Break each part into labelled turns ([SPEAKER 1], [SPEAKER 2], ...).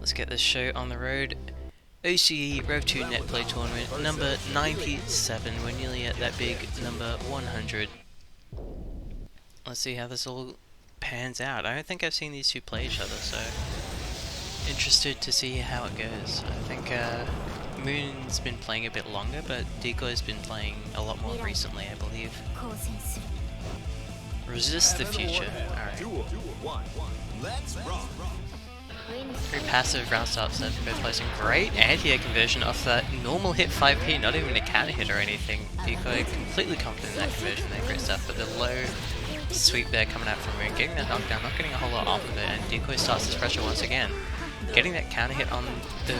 [SPEAKER 1] Let's get this show on the road. OCE Rev2 Netplay tournament number 97. We're nearly at that big number 100. Let's see how this all pans out. I don't think I've seen these two play each other, so interested to see how it goes. I think Moon's been playing a bit longer, but Decoy's been playing a lot more recently, I believe. Resist the future. Alright. Very passive ground start set for both players. Great anti-air conversion off that normal hit 5p, not even a counter hit or anything. Decoy completely confident in that conversion there, great stuff, but the low sweep there coming out from Moon, getting that knockdown, not getting a whole lot off of it, and Decoy starts this pressure once again. Getting that counter hit on the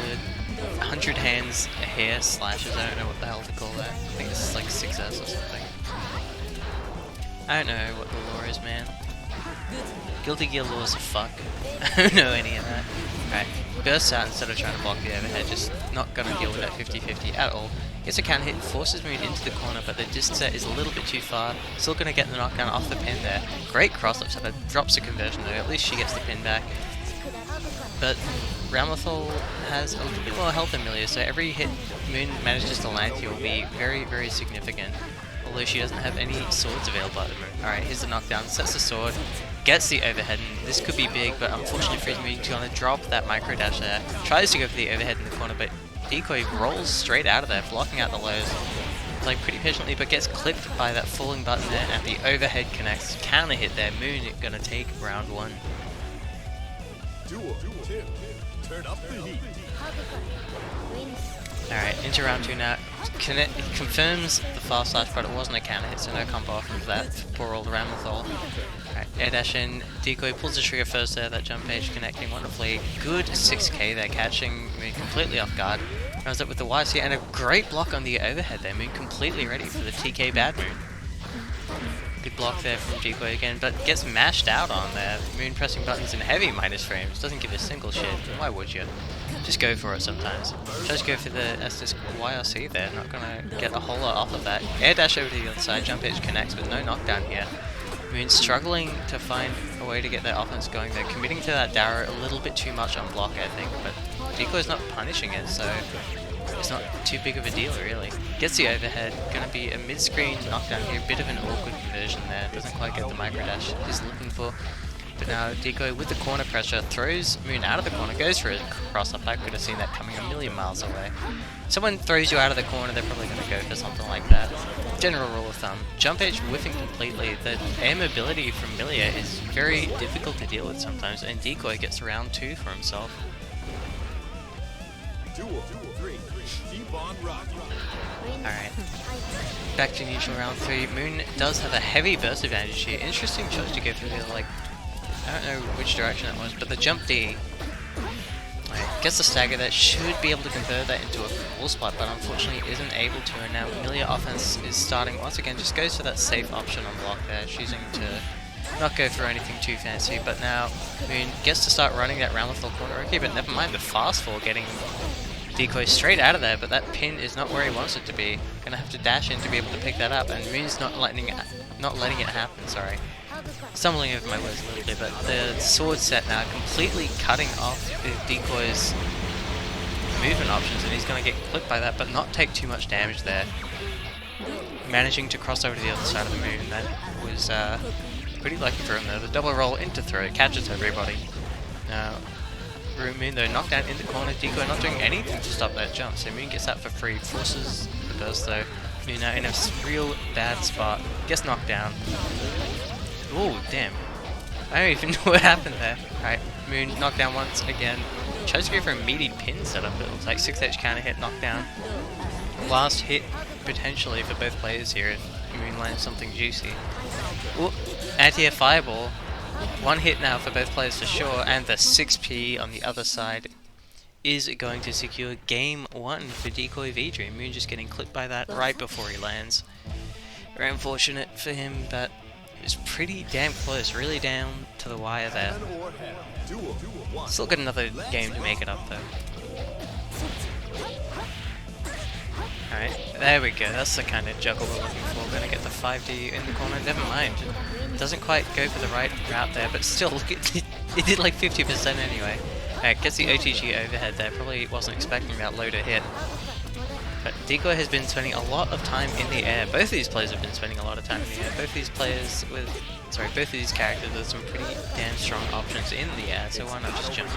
[SPEAKER 1] 100 hands hair slashes, I don't know what the hell to call that. I think this is like 6S or something. I don't know what the lore is, man. Guilty Gear lore is a fuck. I don't know any of that. Right, bursts out instead of trying to block the overhead, just not gonna deal with that 50-50 at all. Gets a counter hit, forces Moon into the corner, but the disc set is a little bit too far. Still gonna get the knockdown off the pin there. Great cross-up setup, drops the conversion though, at least she gets the pin back. But Rev2 has a little bit more health than Milia, so every hit Moon manages to land here will be very, very significant. Although she doesn't have any swords available at the moment. Alright, here's the knockdown, sets the sword, gets the overhead, and this could be big, but unfortunately for Moon's gonna drop that micro dash there. Tries to go for the overhead in the corner, but Decoy rolls straight out of there, blocking out the lows. Playing pretty patiently, but gets clipped by that falling button there, and the overhead connects. Counter hit there, Moon gonna take round one. Alright, into round two now. Confirms the fast slash, but it wasn't a counter hit, so no combo off of that for poor old Rev2. Alright, air dash in. Decoy pulls the trigger first there, that jump page connecting wonderfully. Good 6k there, catching Moon completely off guard. Runs up with the YC and a great block on the overhead there. Moon completely ready for the TK bad Moon. Good block there from Decoy again, but gets mashed out on there. Moon pressing buttons in heavy minus frames. Doesn't give a single shit. Why would you? Just go for it sometimes. Just go for the S-disc YRC there. Not gonna get a whole lot off of that. Air dash over to the other side. Jump edge connects, but no knockdown here. Moon struggling to find a way to get their offense going. They're committing to that Darrow a little bit too much on block, I think, but Decoy's not punishing it, so it's not too big of a deal, really. Gets the overhead, gonna be a mid-screen knockdown here, a bit of an awkward conversion there, doesn't quite get the micro dash he's looking for. But now Decoy with the corner pressure throws Moon out of the corner, goes for a cross-up. I could have seen that coming a million miles away. Someone throws you out of the corner, they're probably gonna go for something like that. General rule of thumb, jump edge whiffing completely. The air mobility from Milia is very difficult to deal with sometimes, and Decoy gets round two for himself. Alright, back to neutral round 3. Moon does have a heavy burst advantage here. Interesting choice to go through the, like, I don't know which direction it was, but the jump D. Right, gets the stagger that should be able to convert that into a full spot, but unfortunately isn't able to, and now Milia offense is starting once again, just goes for that safe option on block there, choosing to not go for anything too fancy, but now Moon gets to start running that round full corner, okay, but never mind the fast fall getting Decoy straight out of there, but that pin is not where he wants it to be. Gonna have to dash in to be able to pick that up, and Moon's not letting it happen, sorry. Stumbling over my words a little bit, but the sword set now completely cutting off Decoy's movement options, and he's gonna get clipped by that, but not take too much damage there. Managing to cross over to the other side of the Moon, that was pretty lucky for him though. The double roll into throw catches everybody. Now, Moon though, knocked down in the corner, Decoy not doing anything to stop that jump, so Moon gets that for free, forces the burst though. Moon now in a real bad spot, gets knocked down. Oh damn, I don't even know what happened there. Alright, Moon knocked down once again, tries to go for a meaty pin setup, it looks like 6H counter hit, knockdown. Last hit potentially for both players here if Moon lands something juicy. Oh, anti-air fireball. One hit now for both players for sure, and the 6p on the other side is going to secure game 1 for Decoy V-Dream. Moon just getting clipped by that right before he lands. Very unfortunate for him, but it was pretty damn close, really down to the wire there. Still got another game to make it up though. Alright, there we go, that's the kind of juggle we're looking for. Gonna get the 5D in the corner, never mind. Doesn't quite go for the right route there, but still, look at it did like 50% anyway. Alright, gets the OTG overhead there. Probably wasn't expecting that low to hit. But Decoy has been spending a lot of time in the air. Both of these players have been spending a lot of time in the air. Both of these players with, sorry, both of these characters with some pretty damn strong options in the air, so why not just jump?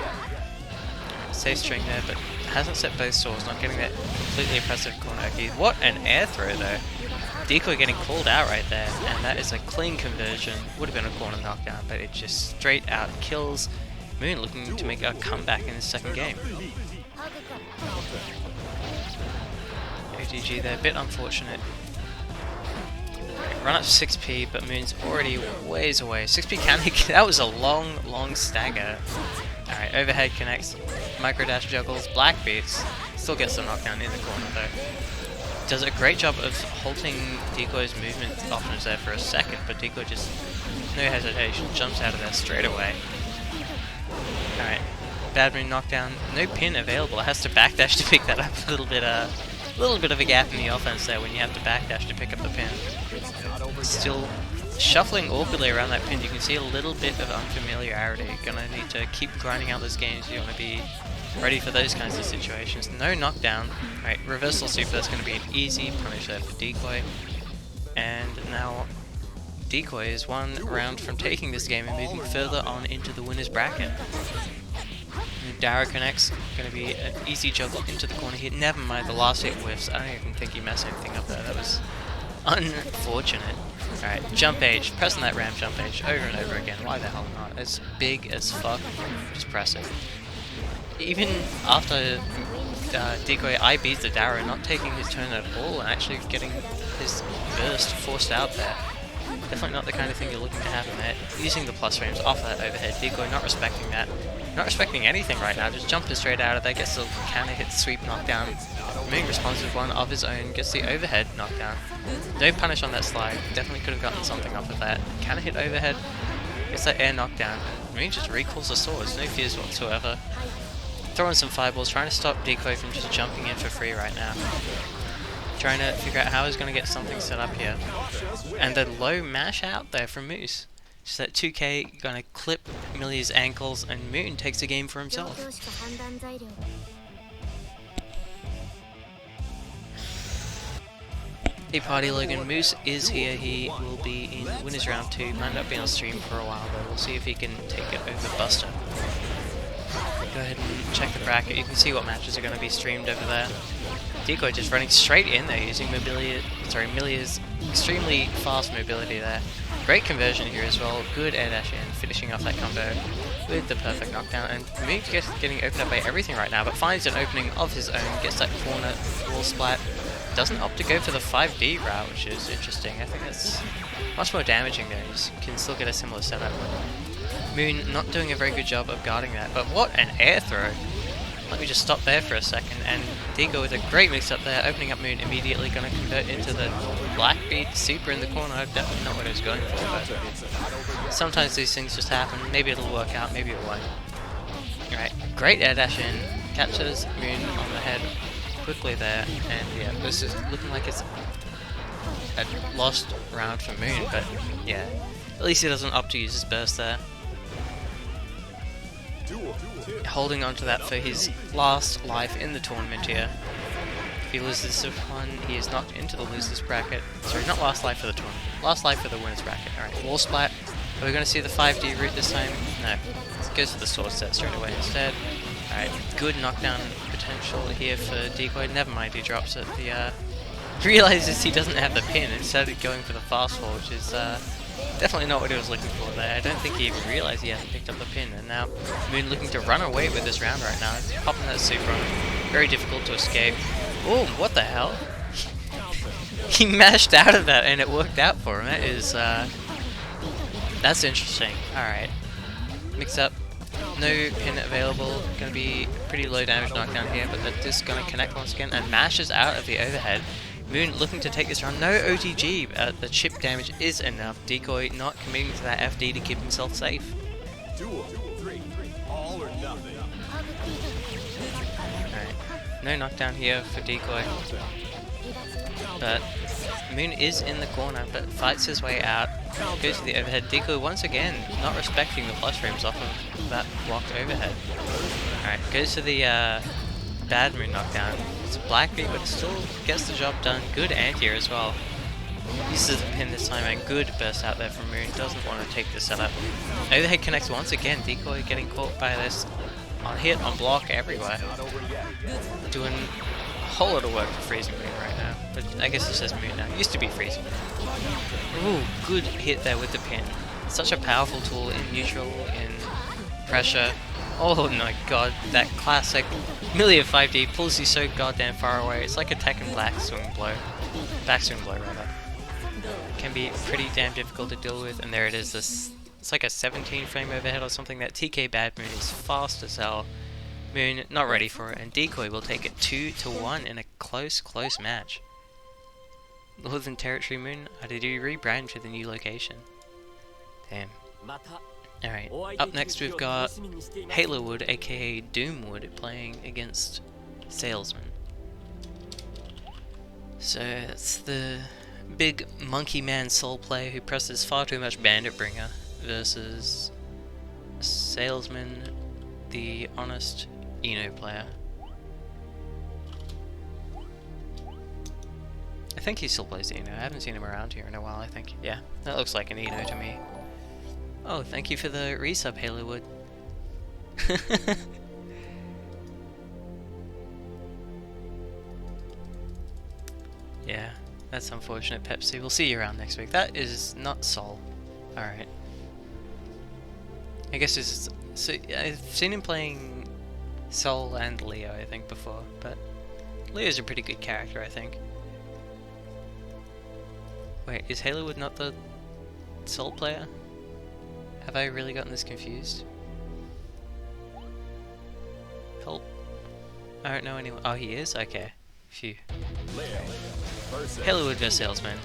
[SPEAKER 1] Safe string there, but hasn't set both swords, not getting that completely impressive corner key. What an air throw though. Decoy getting called out right there, and that is a clean conversion. Would have been a corner knockdown, but it just straight out kills. Moon looking to make a comeback in his second game. OTG there, a bit unfortunate. Run up 6p, but Moon's already ways away. 6p can hit, that was a long stagger. Alright, overhead connects, micro dash juggles, black beats, still gets the knockdown in the corner though. Does a great job of halting Decoy's movement options there for a second, but Decoy just, no hesitation, jumps out of there straight away. Alright, bad Moon knockdown, no pin available, it has to backdash to pick that up. A little bit of a gap in the offense there when you have to backdash to pick up the pin. Still shuffling awkwardly around that pin, you can see a little bit of unfamiliarity. Gonna need to keep grinding out those games if you want to be ready for those kinds of situations. No knockdown. Right, reversal super, that's going to be an easy punish there for Decoy. And now Decoy is one round from taking this game and moving further on into the winner's bracket. Darrow connects, going to be an easy juggle into the corner here. Never mind, the last hit whiffs. I don't even think he messed anything up there. That was unfortunate. Alright, jump H. Pressing that ramp jump H over and over again. Why the hell not? As big as fuck. Just press it. Even after Decoy IBs the Darrow, not taking his turn at all and actually getting his burst forced out there. Definitely not the kind of thing you're looking to happen there. Using the plus frames off that overhead. Decoy not respecting that. Not respecting anything right now, just jumping straight out of there, gets the counter hit sweep knockdown. Moon responds with one of his own, gets the overhead knockdown. No punish on that slide, definitely could have gotten something off of that. Counter hit overhead, gets that air knockdown. Moon just recalls the swords, no fears whatsoever. Throwing some fireballs, trying to stop Decoy from just jumping in for free right now. Trying to figure out how he's going to get something set up here. And the low mash out there from Moose. Just that 2k gonna clip Millie's ankles, and Moon takes the game for himself. Hey Party Logan, Moose is here. He will be in winners round 2. Might not be on stream for a while though. We'll see if he can take it over Buster. Go ahead and check the bracket. You can see what matches are going to be streamed over there. Decoy just running straight in there using Millia's extremely fast mobility there. Great conversion here as well, good air dash in, finishing off that combo with the perfect knockdown, and Moon getting opened up by everything right now, but finds an opening of his own, gets that corner wall splat, doesn't opt to go for the 5D route, which is interesting. I think that's much more damaging there, you can still get a similar setup. Moon not doing a very good job of guarding that, but what an air throw! Let me just stop there for a second, and Decoy with a great mix up there, opening up Moon immediately, going to convert into the black beat super in the corner. Definitely not what I was going for, but sometimes these things just happen. Maybe it'll work out, maybe it won't. Alright, great air dash in, catches Moon on the head quickly there, and yeah, this is looking like it's a lost round for Moon, but yeah, at least he doesn't opt to use his burst there. Holding on to that for his last life in the tournament here. If he loses this one, he is knocked into the losers bracket. Sorry, not last life for the tournament. Last life for the winners bracket. Alright, wall splat. Are we going to see the 5D route this time? No. It goes for the sword set straight away instead. Alright, good knockdown potential here for Decoy. Never mind, he drops it. He realizes he doesn't have the pin instead of going for the fast fall, which is definitely not what he was looking for there. I don't think he even realized he hasn't picked up the pin, and now Moon looking to run away with this round right now. He's popping that super on him. Very difficult to escape. Oh, what the hell? He mashed out of that and it worked out for him. That is, that's interesting. Alright. Mix up. No pin available. Gonna be pretty low damage knockdown here, but that is gonna connect once again and mashes out of the overhead. Moon looking to take this round. No OTG. The chip damage is enough. Decoy not committing to that FD to keep himself safe. Alright. No knockdown here for Decoy. But Moon is in the corner, but fights his way out. Goes to the overhead. Decoy once again not respecting the plus frames off of that blocked overhead. Alright, goes for the bad moon knockdown. It's a black beat, but it still gets the job done. Good anti-air as well. Uses the pin this time, and good burst out there from Moon. Doesn't want to take the setup. Overhead connects once again. Decoy getting caught by this on hit, on block, everywhere. Doing a whole lot of work for Freezing Moon right now. But I guess it says Moon now. It used to be Freezing Moon. Ooh, good hit there with the pin. Such a powerful tool in neutral, in pressure. Oh my god, that classic Millia 5D pulls you so goddamn far away. It's like a Tekken backswing blow. Backswing blow, rather. Can be pretty damn difficult to deal with, and there it is. This it's like a 17 frame overhead or something. That TK Bad Moon is fast as hell. Moon not ready for it, and Decoy will take it 2-1 in a close match. Northern Territory Moon, did you rebrand to the new location? Damn. Alright, up next we've got Halowood, aka Doomwood, playing against Salesman. So that's the big monkey man soul player who presses far too much Bandit Bringer versus Salesman, the honest Eno player. I think he still plays Eno. I haven't seen him around here in a while, I think. Yeah, that looks like an Eno to me. Oh, thank you for the resub, Halowood. Yeah, that's unfortunate, Pepsi. We'll see you around next week. That is not Sol. Alright. I guess it's... So, I've seen him playing Sol and Leo, I think, before, but Leo's a pretty good character, I think. Wait, is Halowood not the Sol player? Have I really gotten this confused? Help. I don't know anyone. Oh, he is? Okay. Phew. Halowood versus Salesman.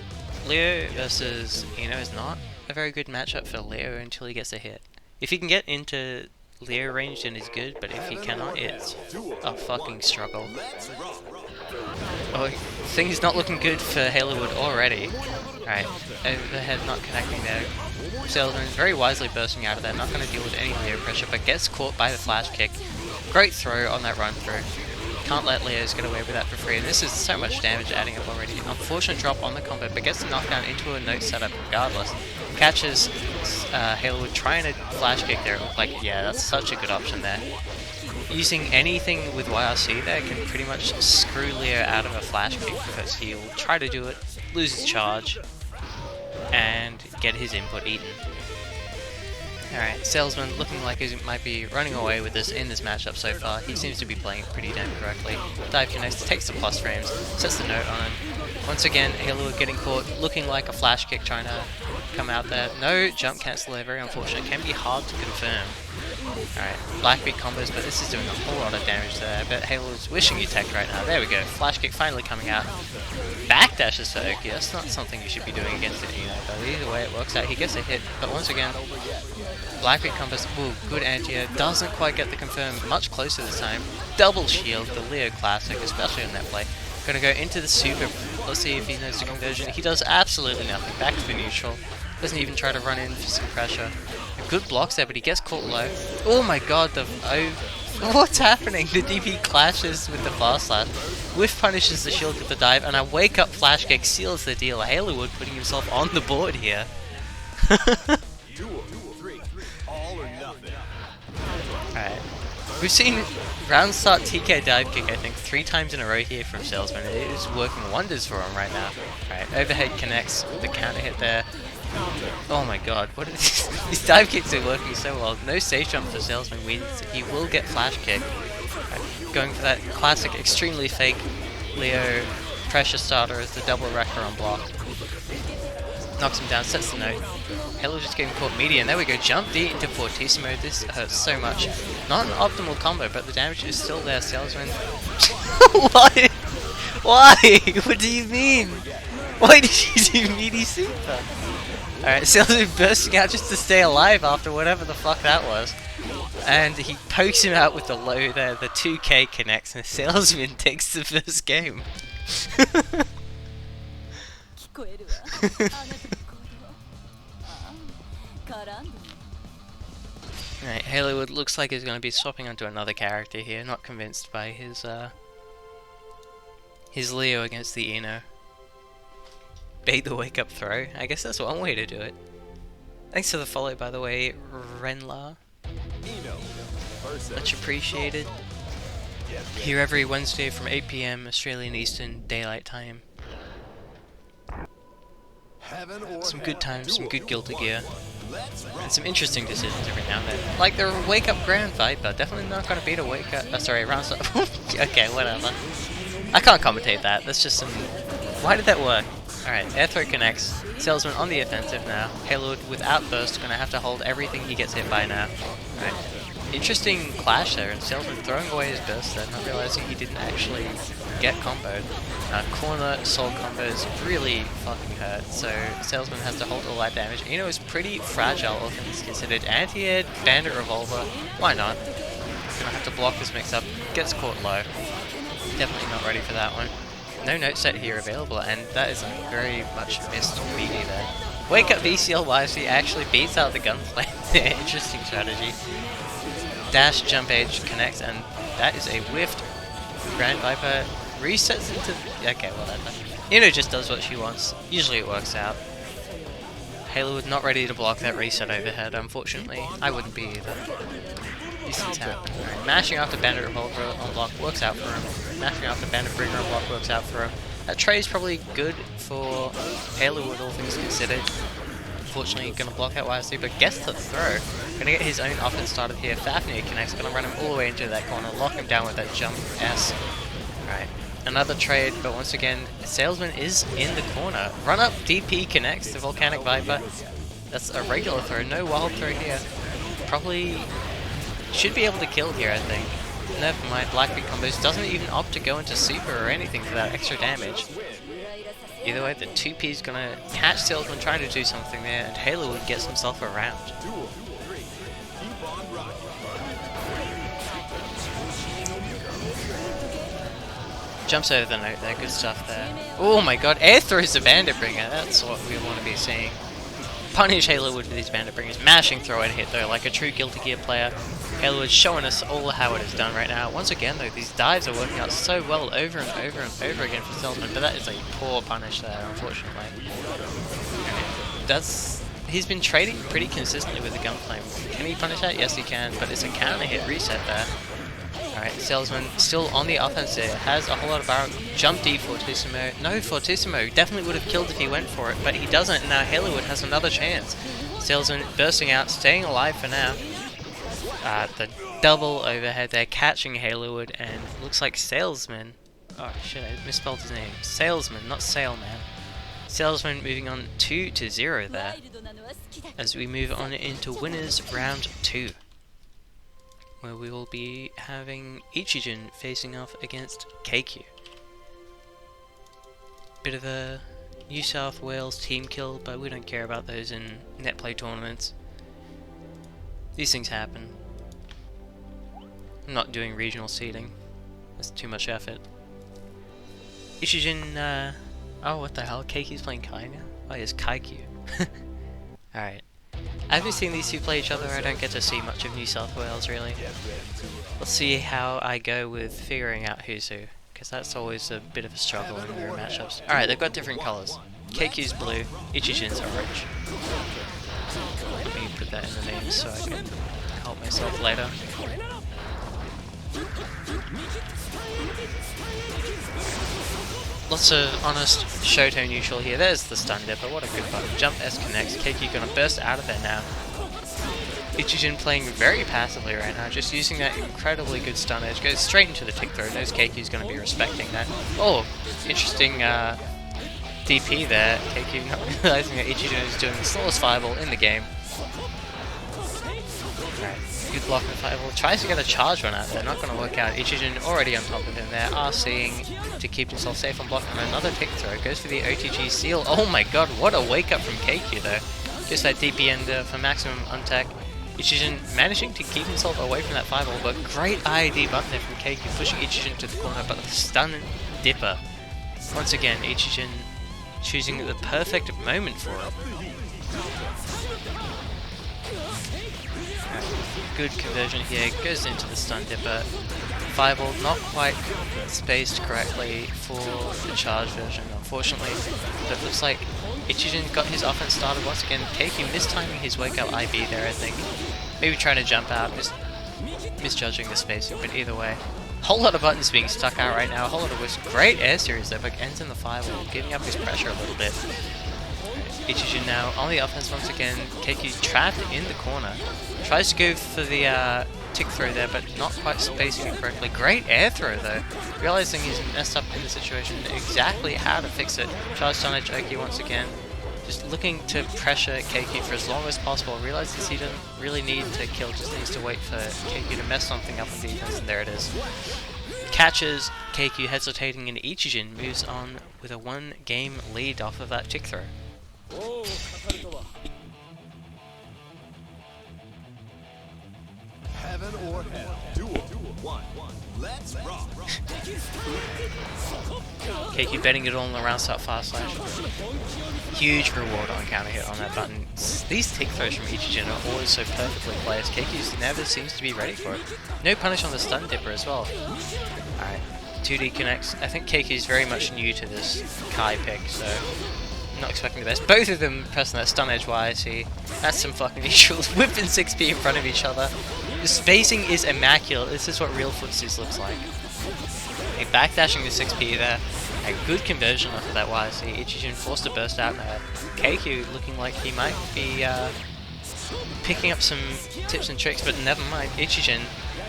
[SPEAKER 1] Leo versus Eno is not a very good matchup for Leo until he gets a hit. If he can get into Leo range, then he's good, but if he cannot, it's a fucking struggle. Oh, things not looking good for Halowood already. Alright, overhead not connecting there. Salesman very wisely bursting out of there, not going to deal with any Leo pressure, but gets caught by the flash kick. Great throw on that run through. Can't let Leos get away with that for free, and this is so much damage adding up already. Unfortunate drop on the combo, but gets the knockdown into a note setup regardless. Catches Halowood trying to flash kick there. Like, yeah, that's such a good option there. Using anything with YRC there can pretty much screw Leo out of a flash kick, because he'll try to do it, lose his charge, and get his input eaten. Alright, Salesman looking like he might be running away with this in this matchup so far. He seems to be playing it pretty damn correctly. Dive connects, takes the plus frames, sets the note on him. Once again, Halowood getting caught, looking like a flash kick trying to come out there. No jump cancel there, very unfortunate. Can be hard to confirm. Alright, Blackbeat combos, but this is doing a whole lot of damage there. I bet Halowood's wishing you teched right now. There we go, flash kick finally coming out. Backdashes for Oki, that's not something you should be doing against it, you know, but either way it works out. He gets a hit, but once again, Blackbeat combos, ooh, good anti-air, doesn't quite get the confirm, much closer this time. Double shield, the Leo classic, especially on Netplay. Gonna go into the super, let's see if he knows the conversion. He does absolutely nothing, back to the neutral. Doesn't even try to run in for some pressure. Good blocks there, but he gets caught low. Oh my god, what's happening? The DP clashes with the fast slash. Whiff punishes the shield with the dive, and a wake up flash kick seals the deal. Halowood putting himself on the board here. Alright. We've seen round start TK dive kick, I think, 3 times in a row here from Salesman. It is working wonders for him right now. Alright, overhead connects with the counter hit there. Oh my god, what are these dive kicks are working so well. No safe jump for Salesman wins. He will get flash kick. Right, going for that classic, extremely fake Leo pressure starter as the double wrecker on block. Knocks him down, sets the note. Halo just getting caught median. There we go, jump D into Fortissimo. This hurts so much. Not an optimal combo, but the damage is still there. Salesman. Why? Why? What do you mean? Why did you do meaty super? Alright, Salesman bursting out just to stay alive after whatever the fuck that was. And he pokes him out with the low there, the 2K connects, and Salesman takes the first game. Right, Haleywood looks like he's going to be swapping onto another character here. Not convinced by his Leo against the Eno. Bait the wake up throw. I guess that's one way to do it. Thanks for the follow, by the way, Renla. Much appreciated. Here every Wednesday from 8 PM Australian Eastern Daylight Time. Some good times, some good Guilty Gear, and some interesting decisions every now and then. Like the Wake Up Grand Viper, definitely not going to beat a Wake Up. Sorry, round. Okay, whatever. I can't commentate that. That's just some. Why did that work? Alright, air throw connects. Salesman on the offensive now. Haleywood without burst, going to have to hold everything he gets hit by now. Alright. Interesting clash there, and Salesman throwing away his burst there, not realizing he didn't actually get comboed. Corner soul combos really fucking hurt, so Salesman has to hold all that damage. Eno is pretty fragile, all things considered. Anti-air, Bandit Revolver, why not? Gonna have to block this mix-up, gets caught low. Definitely not ready for that one. No note set here available, and that is a very much missed BD there. Wake up VCL wisely actually beats out the gunplay. Interesting strategy. Dash, jump edge, connects, and that is a whiffed. Grand Viper resets into... Okay, whatever. Eno just does what she wants. Usually it works out. Haleywood not ready to block that reset overhead, unfortunately. I wouldn't be either. These things happen. Right. Mashing after Bandit Revolver on block works out for him. Mashing after Bandit Bringer on block works out for him. That trade is probably good for Haleywood, all things considered. Unfortunately, gonna block that wisely, but gets the throw. Gonna get his own offense started here. Fafnir connects, gonna run him all the way into that corner, lock him down with that jump S. Right, another trade, but once again, Salesman is in the corner. Run up, DP connects the Volcanic Viper. That's a regular throw, no wild throw here. Probably should be able to kill here, I think. Never mind, Blackbeard combos, doesn't even opt to go into super or anything for that extra damage. Either way, the 2P is gonna catch Salesman trying to do something there, and Haleywood gets himself around. Jumps over the note there, good stuff there. Oh my god, air throws the Bandit Bringer, that's what we want to be seeing. Punish Haleywood with these Bandit Bringers, mashing throw and hit though, like a true Guilty Gear player. Haleywood showing us all how it is done right now. Once again though, these dives are working out so well over and over and over again for Salesman, but that is a poor punish there, unfortunately. He's been trading pretty consistently with the gunplay. Can he punish that? Yes he can, but it's a counter hit reset there. Alright, Salesman still on the offense there, has a whole lot of barrel. Jump D Fortissimo. No, Fortissimo definitely would have killed if he went for it, but he doesn't, and now Haleywood has another chance. Salesman bursting out, staying alive for now. The double overhead there, catching Haleywood, and looks like Salesman. Oh shit, I misspelled his name. Salesman, not Sailman. Salesman moving on 2-0 there, as we move on into winners round 2. Where we will be having Ichijin facing off against KQ. Bit of a New South Wales team kill, but we don't care about those in Netplay tournaments. These things happen. I'm not doing regional seeding. That's too much effort. Ichijin, oh what the hell, KQ's playing Kai now? Oh yes, Kaiku. Alright. I haven't seen these two play each other, I don't get to see much of New South Wales really. Let's see how I go with figuring out who's who, because that's always a bit of a struggle in mirror matchups. Alright, they've got different colours. KQ's blue, Ichijin's orange. Let me put that in the name so I can help myself later. Lots of honest Shoto neutral here. There's the stun dipper, what a good button. Jump S connects, KQ gonna burst out of there now. Ichijin playing very passively right now, just using that incredibly good stun edge. Goes straight into the tick throw, knows KQ's gonna be respecting that. Oh, interesting DP there. KQ not realizing that Ichijin is doing the slowest fireball in the game. Alright, good block and fireball. Tries to get a charge run out there, not gonna work out. Ichijin already on top of him there, RCing to keep himself safe on block, and another tick throw. Goes for the OTG seal. Oh my god, what a wake up from KQ though. Just that DP ender for maximum untech. Ichijin managing to keep himself away from that fireball, but great IAD button there from KQ, pushing Ichijin to the corner, but the stun dipper. Once again, Ichijin choosing the perfect moment for it. Good conversion here, goes into the stun dipper. Fireball not quite spaced correctly for the charge version, unfortunately. But it looks like Ichijin got his offense started once again. Keiki mistiming his wake up IB there, I think. Maybe trying to jump out, misjudging the spacing, but either way. Whole lot of buttons being stuck out right now, a whole lot of whiffs. Great air series there, but ends in the fireball, giving up his pressure a little bit. Ichijin now on the offense once again. Keiki trapped in the corner. Tries to go for the tick throw there, but not quite spacing it correctly. Great air throw though. Realizing he's messed up in the situation, exactly how to fix it. Charge Sonic Oki once again. Just looking to pressure Keiki for as long as possible. Realizes he doesn't really need to kill, just needs to wait for Keiki to mess something up on defense, and there it is. Catches Keiki hesitating, and Ichijin moves on with a 1-game lead off of that tick throw.
[SPEAKER 2] Heaven or hell. Duel. 1. Let's rock.
[SPEAKER 1] Keiki betting it all on the round start fast slash. Huge reward on counter hit on that button. These tick throws from Ichijin are always so perfectly placed. Keiki never seems to be ready for it. No punish on the stun dipper as well. Alright, 2D connects. I think Keiki's very much new to this Kai pick, so not expecting the best. Both of them pressing that stun edge YC. That's some fucking neutrals. Whipping 6P in front of each other. The spacing is immaculate. This is what real footsies looks like. A backdashing the 6P there. A good conversion off of that YC. Ichijin forced to burst out there. Keiki looking like he might be picking up some tips and tricks, but never mind. Ichijin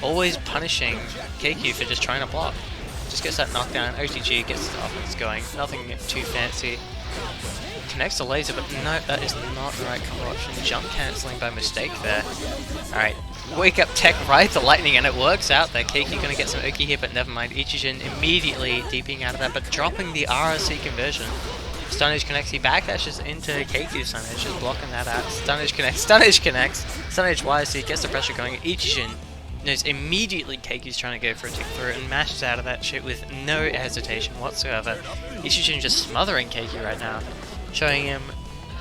[SPEAKER 1] always punishing Keiki for just trying to block. Just gets that knockdown. OTG gets the offense going. Nothing too fancy. Connects the laser, but no, that is not the right combo option. Jump cancelling by mistake there. Alright, wake up tech right the lightning, and it works out there. Keiki gonna get some Oki here, but never mind. Ichijin immediately deeping out of that, but dropping the RRC conversion. Stun Edge connects, he backdashes into Keiki's Stun Edge, just blocking that out. Stun Edge connects, Stun Edge connects, Stun Edge YC gets the pressure going. Ichijin knows immediately Keiki's trying to go for a tick through and mashes out of that shit with no hesitation whatsoever. Ichijin just smothering Keiki right now, showing him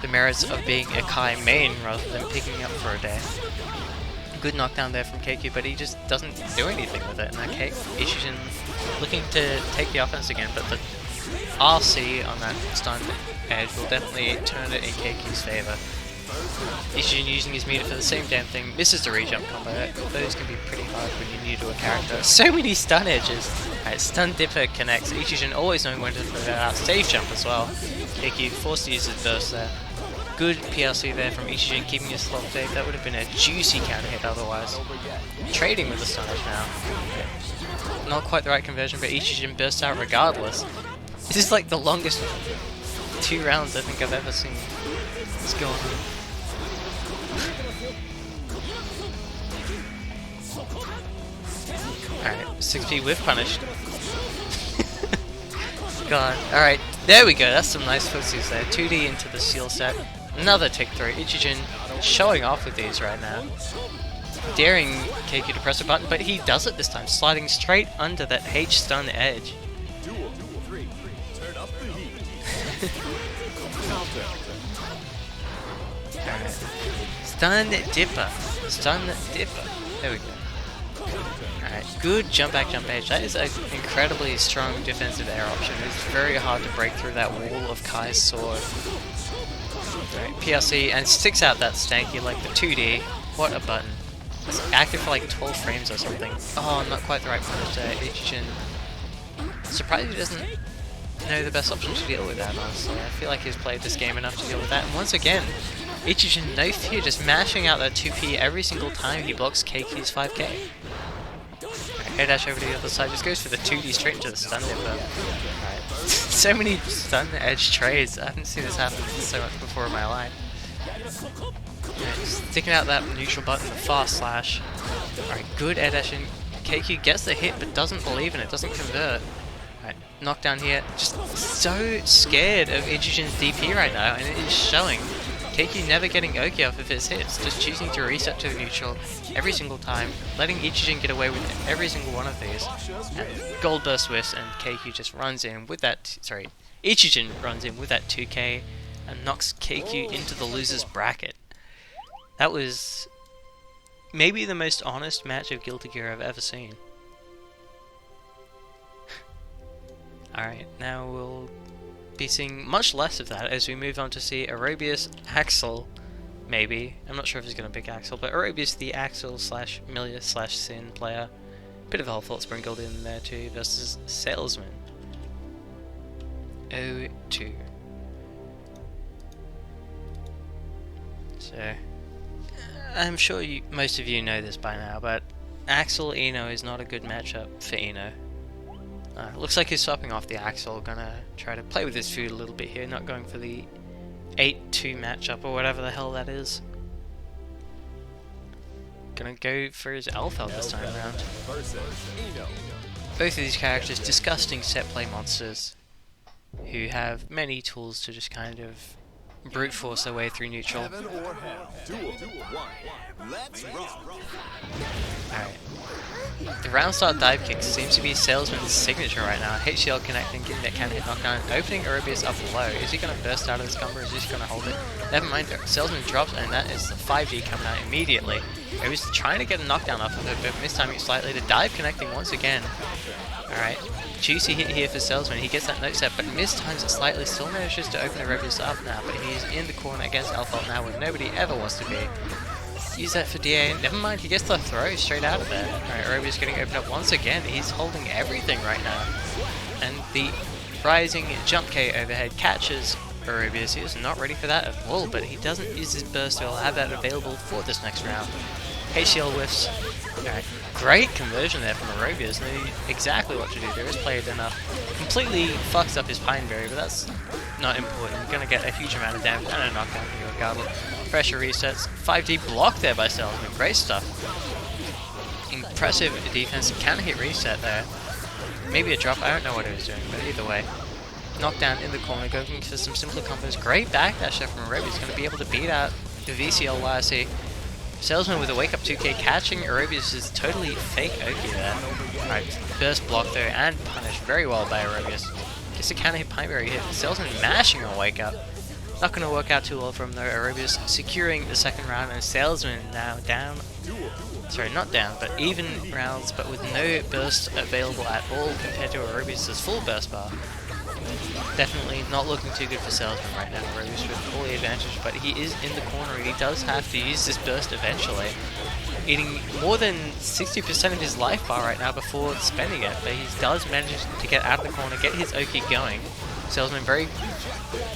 [SPEAKER 1] the merits of being a Kai main rather than picking up for a day. Good knockdown there from Keiki, but he just doesn't do anything with it. In that case, Ichijin looking to take the offense again, but the RC on that stun edge will definitely turn it in Keiki's favour. Ichijin using his meter for the same damn thing, misses the rejump combo. Those can be pretty hard when you're new to a character. So many stun edges! Alright, stun dipper connects. Ichijin always knowing when to throw that out. Safe jump as well. Keiki forced to use his burst there. Good PLC there from Ichijin, keeping his slot safe. That would have been a juicy counter hit otherwise. Trading with the stun edge now. Not quite the right conversion, but Ichijin bursts out regardless. This is like the longest 2 rounds I think I've ever seen. What's going on? Alright, 6P whiff punished. God. Alright, there we go. That's some nice footsies there. 2D into the seal set. Another tick through. Ichijin showing off with these right now. Daring Keiki to press a button, but he does it this time, sliding straight under that H stun edge. Alright. Stun dipper. Stun dipper. There we go. Alright, good jump back, jump edge. That is an incredibly strong defensive air option. It's very hard to break through that wall of Kai's sword. Alright, PLC, and sticks out that stanky like the 2D. What a button. It's active for like 12 frames or something. Oh, not quite the right punish there. Ichijin. Surprised he doesn't know the best option to deal with that, honestly. I feel like he's played this game enough to deal with that. And once again, Ichijin, no fear, just mashing out that 2P every single time he blocks Keiki's 5k. Right, air dash over to the other side, just goes for the 2D straight into the stun dipper. Right. So many stun edge trades, I haven't seen this happen so much before in my life. Right, sticking out that neutral button, the fast slash. Alright, good air dashing. Keiki gets the hit but doesn't believe in it, doesn't convert. Right, knockdown here, just so scared of Ichijin's DP right now, and it is showing. Keiki never getting Oki off of his hits, just choosing to reset to the neutral every single time, letting Ichijin get away with every single one of these. And gold burst whiffs, and Keiki just runs in with that, Ichijin runs in with that 2k and knocks Keiki into the loser's bracket. That was maybe the most honest match of Guilty Gear I've ever seen. Alright, now we'll be seeing much less of that as we move on to see Aerobius Axel, maybe. I'm not sure if he's going to pick Axel, but Aerobius the Axel slash Milia slash Sin player. Bit of Hellfault sprinkled in there too, versus Salesman. O2. So, I'm sure most of you know this by now, but Axel Eno is not a good matchup for Eno. Looks like he's swapping off the Axel, gonna try to play with his food a little bit here, not going for the 8-2 matchup or whatever the hell that is. Gonna go for his Elfeld this time around. Both of these characters, disgusting set play monsters, who have many tools to just kind of brute force their way through neutral. Alright. The round start dive kick seems to be Salesman's signature right now. HCL connecting, getting that counter hit knockdown, opening Aerobius up low. Is he going to burst out of this combo or is he just going to hold it? Never mind, Salesman drops and that is the 5D coming out immediately. Aerobius trying to get a knockdown off of it, but mistiming slightly. The dive connecting once again. Alright, juicy hit here for Salesman. He gets that note set, but mistimes it slightly. Still manages to open Aerobius up now, but he's in the corner against Alphalt now where nobody ever wants to be. Use that for DA. Never mind, he gets the throw straight out of there. Alright, Aerobius getting opened up once again. He's holding everything right now. And the rising jump K overhead catches Aerobius. He is not ready for that at all, but he doesn't use his burst, so he'll have that available for this next round. HCL whiffs. Alright, great conversion there from Aerobius. Knew exactly what to do. There is played enough. Completely fucks up his Pine Berry, but that's not important. You're gonna get a huge amount of damage and a knockdown here regardless. Pressure resets. 5D blocked there by Salesman. Great stuff. Impressive defense. Can hit reset there. Maybe a drop. I don't know what he was doing, but either way. Knockdown in the corner. Going for some simpler combos. Great backdash there from Aerobius. Going to be able to beat out the VCL YRC. Salesman with a wake up 2K catching Aerobius is totally fake Oki there. Alright, burst block though and punished very well by Aerobius. Gets a counter hit Pineberry hit. Salesman mashing a wake up. Not going to work out too well from though. Aerobius securing the second round and Salesman now down. Sorry, not down, but even rounds, but with no burst available at all compared to Aerobius' full burst bar. Definitely not looking too good for Salesman right now. Aerobius with all the advantage, but he is in the corner. He does have to use this burst eventually. Eating more than 60% of his life bar right now before spending it, but he does manage to get out of the corner, get his Oki going. Salesman very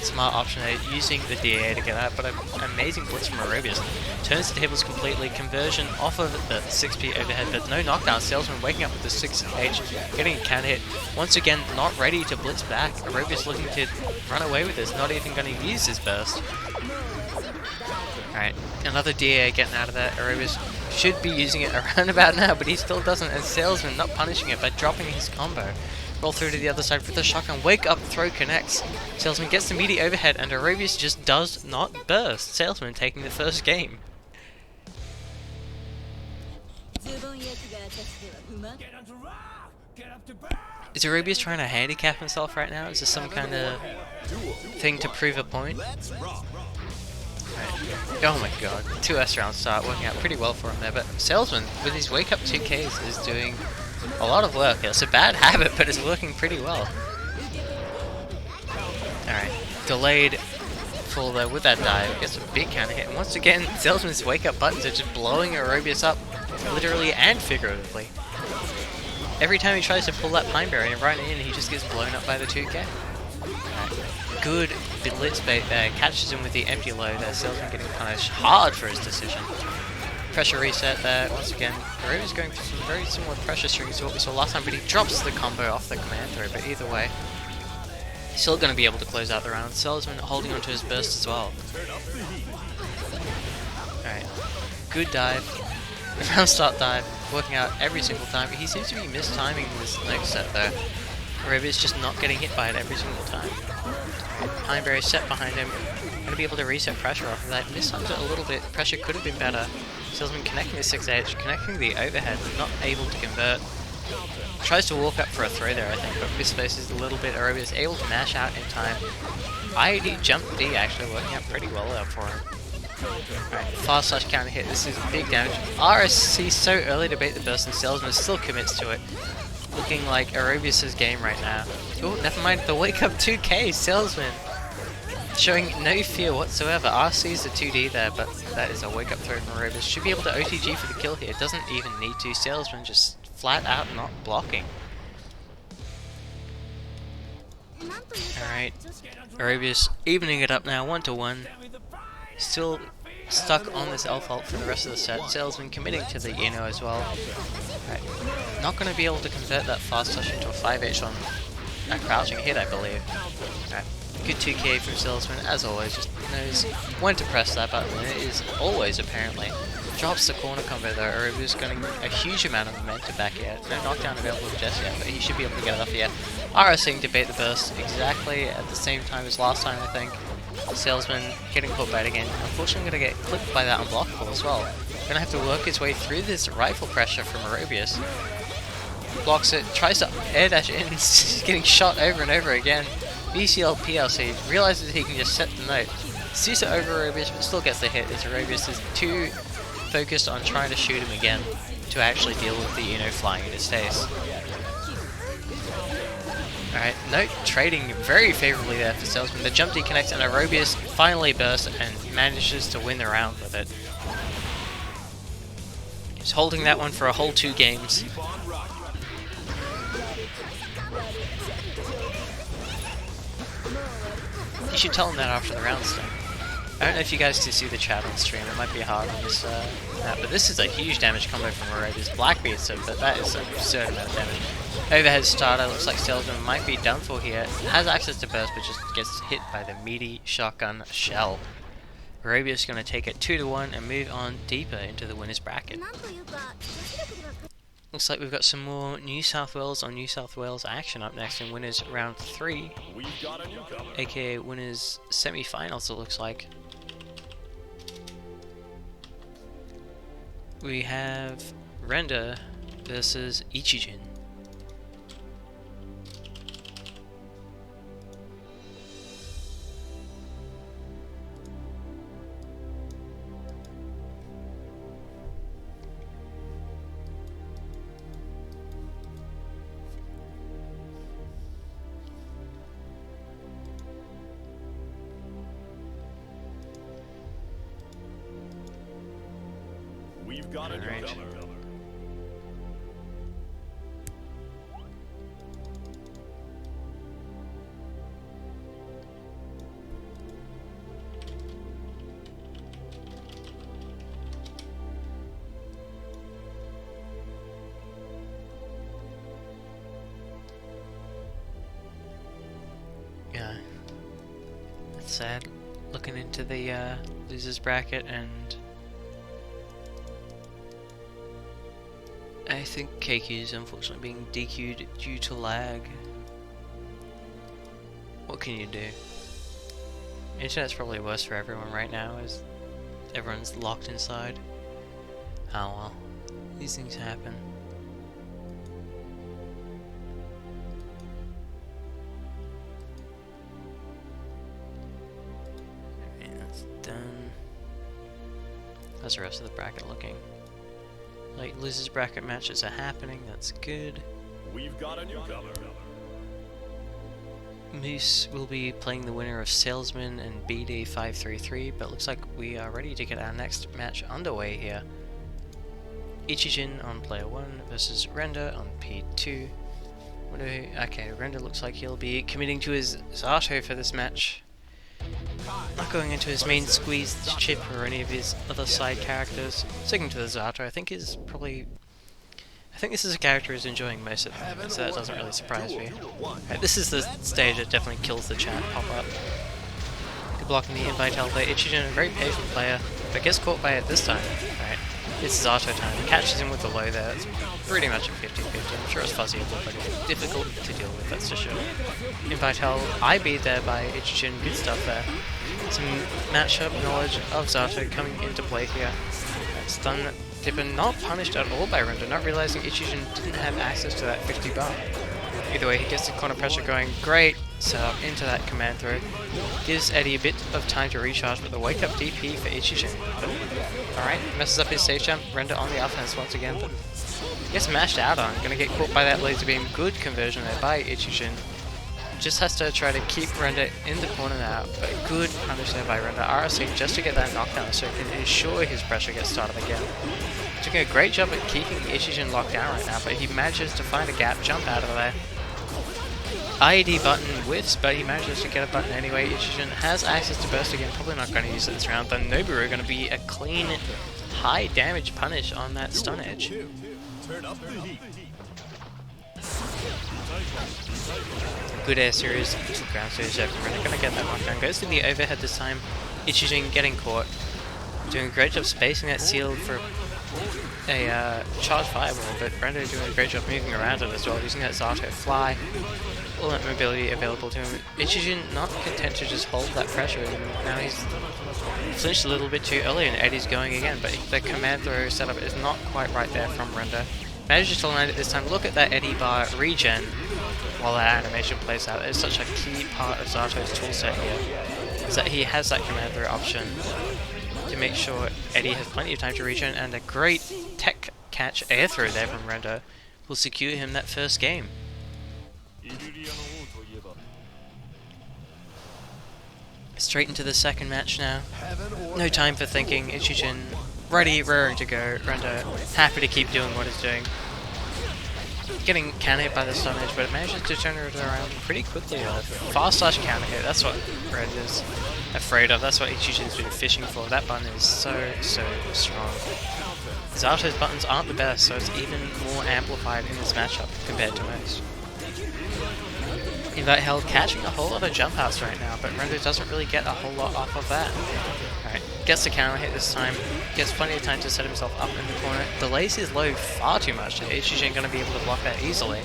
[SPEAKER 1] smart option there, using the DA to get out, but an amazing blitz from Aerobius. Turns the tables completely, conversion off of the 6P overhead, but no knockdown. Salesman waking up with the 6H, getting a counter hit. Once again, not ready to blitz back. Aerobius looking to run away with this, not even going to use his burst. Alright, another DA getting out of that. Aerobius should be using it around about now, but he still doesn't, and Salesman not punishing it by dropping his combo. Roll through to the other side with the shotgun. Wake up, throw connects. Salesman gets the meaty overhead, and Aerobius just does not burst. Salesman taking the first game. Is Aerobius trying to handicap himself right now? Is this some kind of thing to prove a point? Right. Oh my god, 2S round start, working out pretty well for him there, but Salesman, with his wake up 2Ks, is doing a lot of work. It's a bad habit, but it's working pretty well. Alright, delayed full though with that dive, gets a big counter hit, and once again, Salesman's wake up buttons are just blowing Aerobius up, literally and figuratively. Every time he tries to pull that Pineberry and run in, he just gets blown up by the 2K. Alright, good blitz bait there, catches him with the empty low there, Salesman getting punished hard for his decision. Pressure reset there, once again, Aerobius going through some very similar pressure strings to what we saw last time, but he drops the combo off the command throw, but either way, he's still going to be able to close out the round. Salesman holding onto his burst as well. Alright, good dive, round start dive, working out every single time. He seems to be mistiming this next set though. Aerobius just not getting hit by it every single time. Pineberry set behind him, going to be able to reset pressure off of that. Mistimes it a little bit, pressure could have been better. Salesman connecting the 6H, connecting the overhead, not able to convert. Tries to walk up for a throw there, I think, but misspaces a little bit. Aerobius able to mash out in time. IAD jump D actually working out pretty well there for him. Alright, fast slash counter hit. This is big damage. RSC so early to bait the burst, and Salesman still commits to it. Looking like Aerobius's game right now. Oh, never mind. The wake up 2K Salesman. Showing no fear whatsoever. RC is a 2D there, but that is a wake up throw from Aerobius. Should be able to OTG for the kill here. Doesn't even need to. Salesman just flat out not blocking. Alright, Aerobius evening it up now, 1-1. Still stuck on this elf ult for the rest of the set. Salesman committing to the as well. Right. Not going to be able to convert that fast slash into a 5H on a crouching hit, I believe. Right. Good 2K from Salesman, as always, just knows when to press that button, and it is always apparently. Drops the corner combo though. Aerobius getting a huge amount of momentum back here. No knockdown available just yet, but he should be able to get it off here. RSing to bait the burst exactly at the same time as last time, I think. Salesman getting caught by it again. Unfortunately, going to get clipped by that unblockable as well. Going to have to work his way through this rifle pressure from Aerobius. Blocks it, tries to air dash in, getting shot over and over again. BCL PLC realizes he can just set the note. Sees it over Aerobius, but still gets the hit as Aerobius is too focused on trying to shoot him again to actually deal with the flying in his face. Alright, note trading very favourably there for Salesman. The jump D connects and Aerobius finally bursts and manages to win the round with it. He's holding that one for a whole 2 games. You should tell him that after the round's done. I don't know if you guys can see the chat on stream, it might be hard on this map, but this is a huge damage combo from Aerobius. Blackbeard, so but that is an absurd amount of damage. Overhead starter, looks like Salesman might be done for here. Has access to burst, but just gets hit by the meaty shotgun shell. Aerobius going to take it 2-1 and move on deeper into the winner's bracket. Looks like we've got some more New South Wales on New South Wales action up next in winners round 3, aka winners semi-finals it looks like. We have Render versus Ichijin.
[SPEAKER 2] We've got a newcomer.
[SPEAKER 1] Yeah, that's sad. Looking into the losers bracket, and I think Keiki is unfortunately being DQ'd due to lag. What can you do? Internet's probably worse for everyone right now as everyone's locked inside. Oh well, these things happen. Alright, that's done. How's the rest of the bracket looking? Like, losers bracket matches are happening, that's good.
[SPEAKER 2] We've got a newcomer.
[SPEAKER 1] Moose will be playing the winner of Salesman and BD533, but looks like we are ready to get our next match underway here. Ichijin on player 1 versus Render on P2. Okay, Render looks like he'll be committing to his Zato for this match. Not going into his main squeezed chip or any of his other side characters. Sticking to the Zato, I think is probably... I think this is a character who's enjoying most of the moment, so that doesn't really surprise me. Right, this is the stage that definitely kills the chat pop-up. Good blocking the invite held by Ichijin, a very patient player, but gets caught by it this time. Right, it's Zato time. Catches him with the low there. It's pretty much a 50-50. I'm sure it's fuzzy, but it's difficult to deal with, that's for sure. Invite held, IB there by Ichijin, good stuff there. Some matchup knowledge of Zato coming into play here. Stun Dipper not punished at all by Render, not realizing Ichijin didn't have access to that 50 bar. Either way, he gets the corner pressure going. Great set up into that command throw. Gives Eddie a bit of time to recharge, but the wake up DP for Ichijin. Alright, messes up his safe jump. Render on the offense once again, but gets mashed out on. Gonna get caught by that laser beam. Good conversion there by Ichijin. Just has to try to keep Render in the corner now, but good punish there by Render. RSC just to get that knockdown so he can ensure his pressure gets started again. Doing a great job at keeping Ichijin locked down right now, but he manages to find a gap, jump out of there. IED button whiffs, but he manages to get a button anyway. Ichijin has access to burst again, probably not going to use it this round, but Noboru going to be a clean, high damage punish on that stun edge.
[SPEAKER 2] Turn up the heat.
[SPEAKER 1] Good air series, ground series, Render going to get that knockdown. Goes to the overhead this time. Ichijin getting caught. Doing a great job spacing that seal for a charge fireball, but Render doing a great job moving around it as well, using that Zato fly. All that mobility available to him. Ichijin not content to just hold that pressure, and now he's flinched a little bit too early and Eddie's going again, but the command throw setup is not quite right there from Render. Manages to land it this time. Look at that Eddie bar regen while that animation plays out. It's such a key part of Zato's toolset here, is that he has that command throw option to make sure Eddie has plenty of time to regen, and a great tech catch air throw there from Render will secure him that first game. Straight into the second match now. No time for thinking. Ichijin ready, raring to go. Render happy to keep doing what he's doing. Getting counter hit by the stun edge, but it manages to turn it around pretty quickly. Fast slash counter hit, that's what Render's afraid of. That's what Ichijin's been fishing for. That button is so strong. Zato's buttons aren't the best, so it's even more amplified in this matchup compared to most. Invite held catching a whole lot of jump outs right now, but Render doesn't really get a whole lot off of that. Alright, gets the counter hit this time, gets plenty of time to set himself up in the corner, delays his low far too much. Ichijin going to be able to block that easily.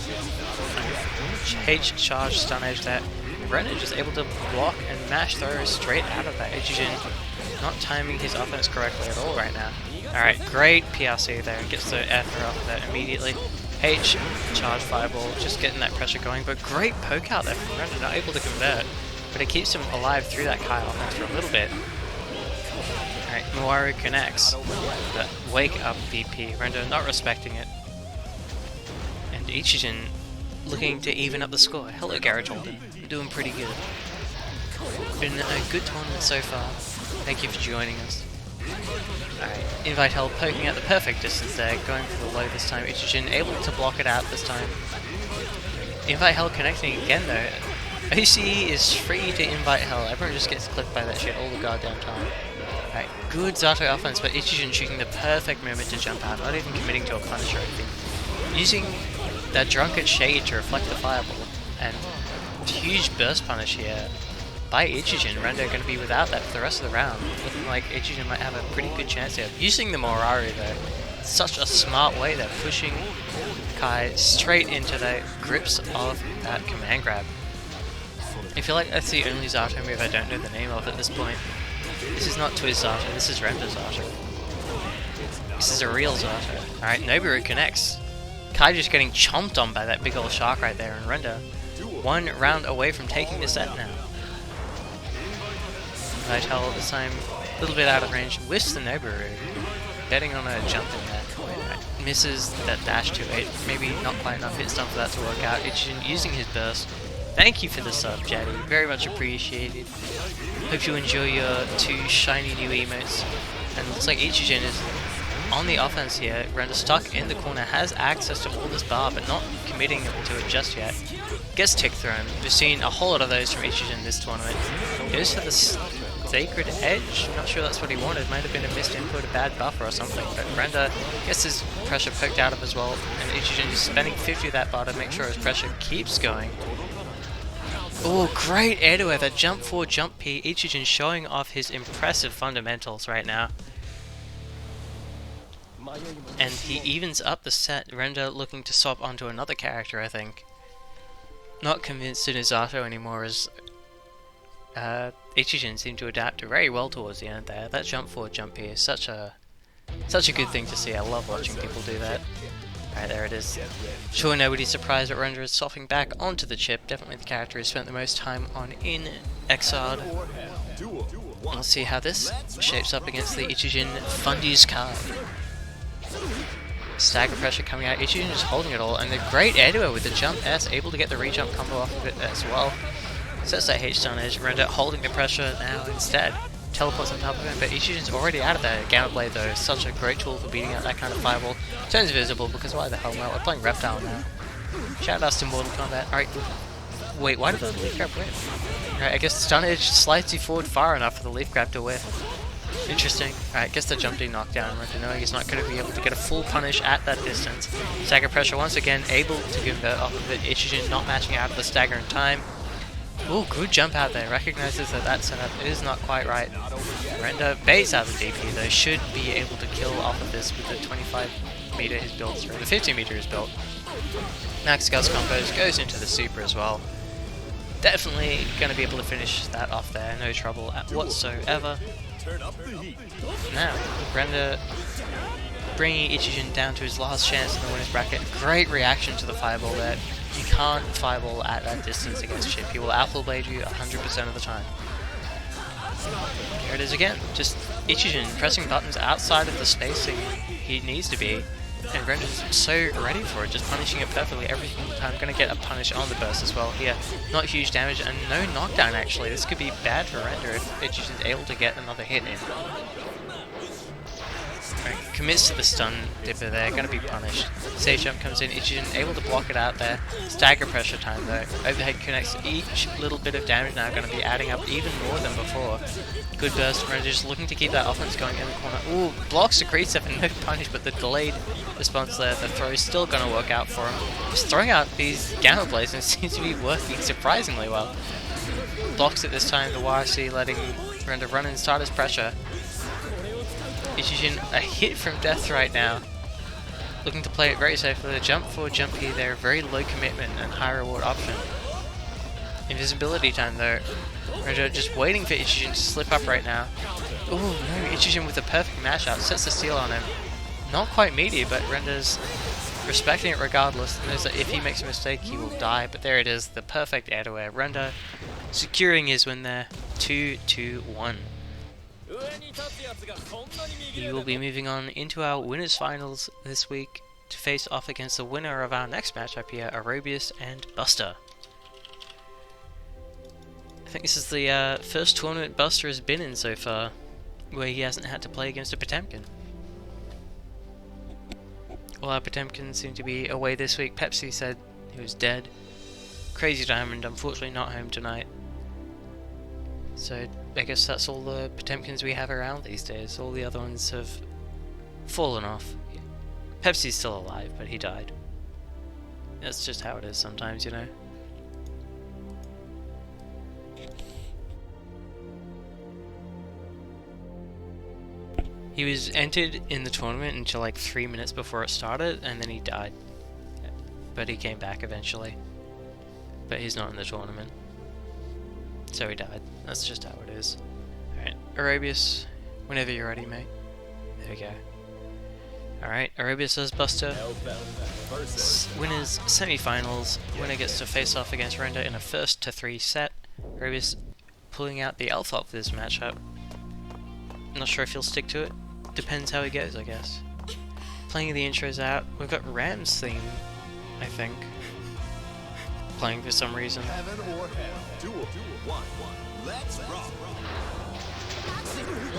[SPEAKER 1] H charge stun edge that. Render just able to block and mash throws straight out of that. Ichijin not timing his offense correctly at all right now. Alright, great PRC there, and gets the F off that immediately. H, charge fireball, just getting that pressure going, but great poke out there from Render, not able to convert, but it keeps him alive through that Kai offense for a little bit. Alright, Mawaru connects, the wake up BP, Render not respecting it, and Ichijin looking to even up the score. Hello Garage Holden, you're doing pretty good. Been a good tournament so far, thank you for joining us. Alright, invite held poking at the perfect distance there, going for the low this time. Ichijin able to block it out this time. Invite held connecting again though. OCE is free to invite held. Everyone just gets clipped by that shit all the goddamn time. Alright, good Zato offense, but Ichijin choosing the perfect moment to jump out, not even committing to a punish or anything. Using that drunken shade to reflect the fireball, and huge burst punish here by Ichijin. Render going to be without that for the rest of the round. Looking like Ichijin might have a pretty good chance here. Using the Morari though, such a smart way they're pushing Kai straight into the grips of that command grab. I feel like that's the only Zato move I don't know the name of at this point. This is not Twiz Zato, this is Render Zato. This is a real Zato. Alright, Noboru connects. Kai just getting chomped on by that big old shark right there, and Render one round away from taking the set now. Vital this time, a little bit out of range, whiffs the Noboru, betting on a jump in there. Misses that dash to 8, maybe not quite enough hit stun for that to work out. Ichijin using his burst. Thank you for the sub, Jaddy, very much appreciated. Hope you enjoy your 2 shiny new emotes. And looks like Ichijin is on the offense here. Render stuck in the corner, has access to all this bar, but not committing to it just yet. Gets tick thrown. We've seen a whole lot of those from Ichijin this tournament. Goes for the Sacred Edge. I'm not sure that's what he wanted. Might have been a missed input, a bad buffer or something. But Render gets his pressure poked out of as well. And Ichijin is spending 50 of that bar to make sure his pressure keeps going. Oh, great air to air. That jump 4, jump P. Ichijin showing off his impressive fundamentals right now. And he evens up the set. Render looking to swap onto another character, I think. Not convinced in his Zato anymore, as Ichijin seemed to adapt very well towards the end there. That jump forward jump here is such a good thing to see. I love watching people do that. Alright, there it is. Sure, nobody's surprised that Render is softening back onto the chip. Definitely the character who spent the most time on in Exard. Let's see how this shapes up against the Ichijin Fundy's card. Stagger pressure coming out. Ichijin just holding it all, and the great air duo with the jump S, able to get the re-jump combo off of it as well. Sets that H-stun edge. Render holding the pressure now instead. Teleports on top of him, but Ichijin's already out of there. Gamma Blade though, such a great tool for beating out that kind of fireball. Turns invisible because why the hell not? We're playing Rev2 now. Shout outs to Mortal Kombat. Alright, wait, why did the leaf grab whiff? Alright, I guess stun edge slides you forward far enough for the leaf grab to whiff. Interesting. Alright, guess the jump D knockdown. Render knowing he's not going to be able to get a full punish at that distance. Stagger pressure once again, able to convert off of it. Ichijin not matching out of the stagger in time. Ooh, good jump out there. Recognizes that that setup is not quite right. Render baits out the DP though, should be able to kill off of this with the 25 meter is built through. The 50 meter is built. Max Gauss combos, goes into the super as well. Definitely going to be able to finish that off there, no trouble whatsoever. Now, Render bringing Ichijin down to his last chance in the winner's bracket. Great reaction to the fireball there. You can't fireball at that distance against Chip. He will outfall blade you 100% of the time. Here it is again. Just Ichijin pressing buttons outside of the spacing he needs to be. And Render's so ready for it, just punishing it perfectly every single time. Going to get a punish on the burst as well here. Not huge damage and no knockdown actually. This could be bad for Render if Ichijin's able to get another hit in. Right, commits to the stun dipper there, gonna be punished. Stage jump comes in, Ichijin able to block it out there. Stagger pressure time though. Overhead connects, each little bit of damage now gonna be adding up even more than before. Good burst, Render just looking to keep that offense going in the corner. Ooh, blocks the creep step and no punish, but the delayed response there, the throw is still gonna work out for him. Just throwing out these Gamma Blades and it seems to be working surprisingly well. Blocks it this time, the YRC letting Render run inside his pressure. Ichijin a hit from death right now. Looking to play it very safely. The jump forward, jump here, they're a very low commitment and high reward option. Invisibility time though. Render just waiting for Ichijin to slip up right now. Ooh, no, Ichijin with the perfect mashup. Sets the seal on him. Not quite meaty, but Render's respecting it regardless. Knows that if he makes a mistake, he will die. But there it is, the perfect air to air. Render securing his win there. 2-2-1. We will be moving on into our winners finals this week to face off against the winner of our next matchup here, Aerobius and Buster. I think this is the first tournament Buster has been in so far where he hasn't had to play against a Potemkin. Well, our Potemkin seemed to be away this week. Pepsi said he was dead. Crazy Diamond, unfortunately not home tonight. So I guess that's all the Potemkins we have around these days. All the other ones have fallen off. Pepsi's still alive, but he died. That's just how it is sometimes, you know. He was entered in the tournament until like 3 minutes before it started, and then he died. But he came back eventually. But he's not in the tournament. So he died. That's just how it is. Alright, Aerobius, whenever you're ready, mate. There we go. Alright, Aerobius versus Buster. Winners, semi-finals. Winner gets to face off against Render in a 1-3 set. Aerobius pulling out the alpha for this matchup. Not sure if he'll stick to it. Depends how he goes, I guess. Playing the intros out. We've got Ram's theme, I think. Playing for some reason.
[SPEAKER 2] Heaven or hell. Duel. 1. Let's rock.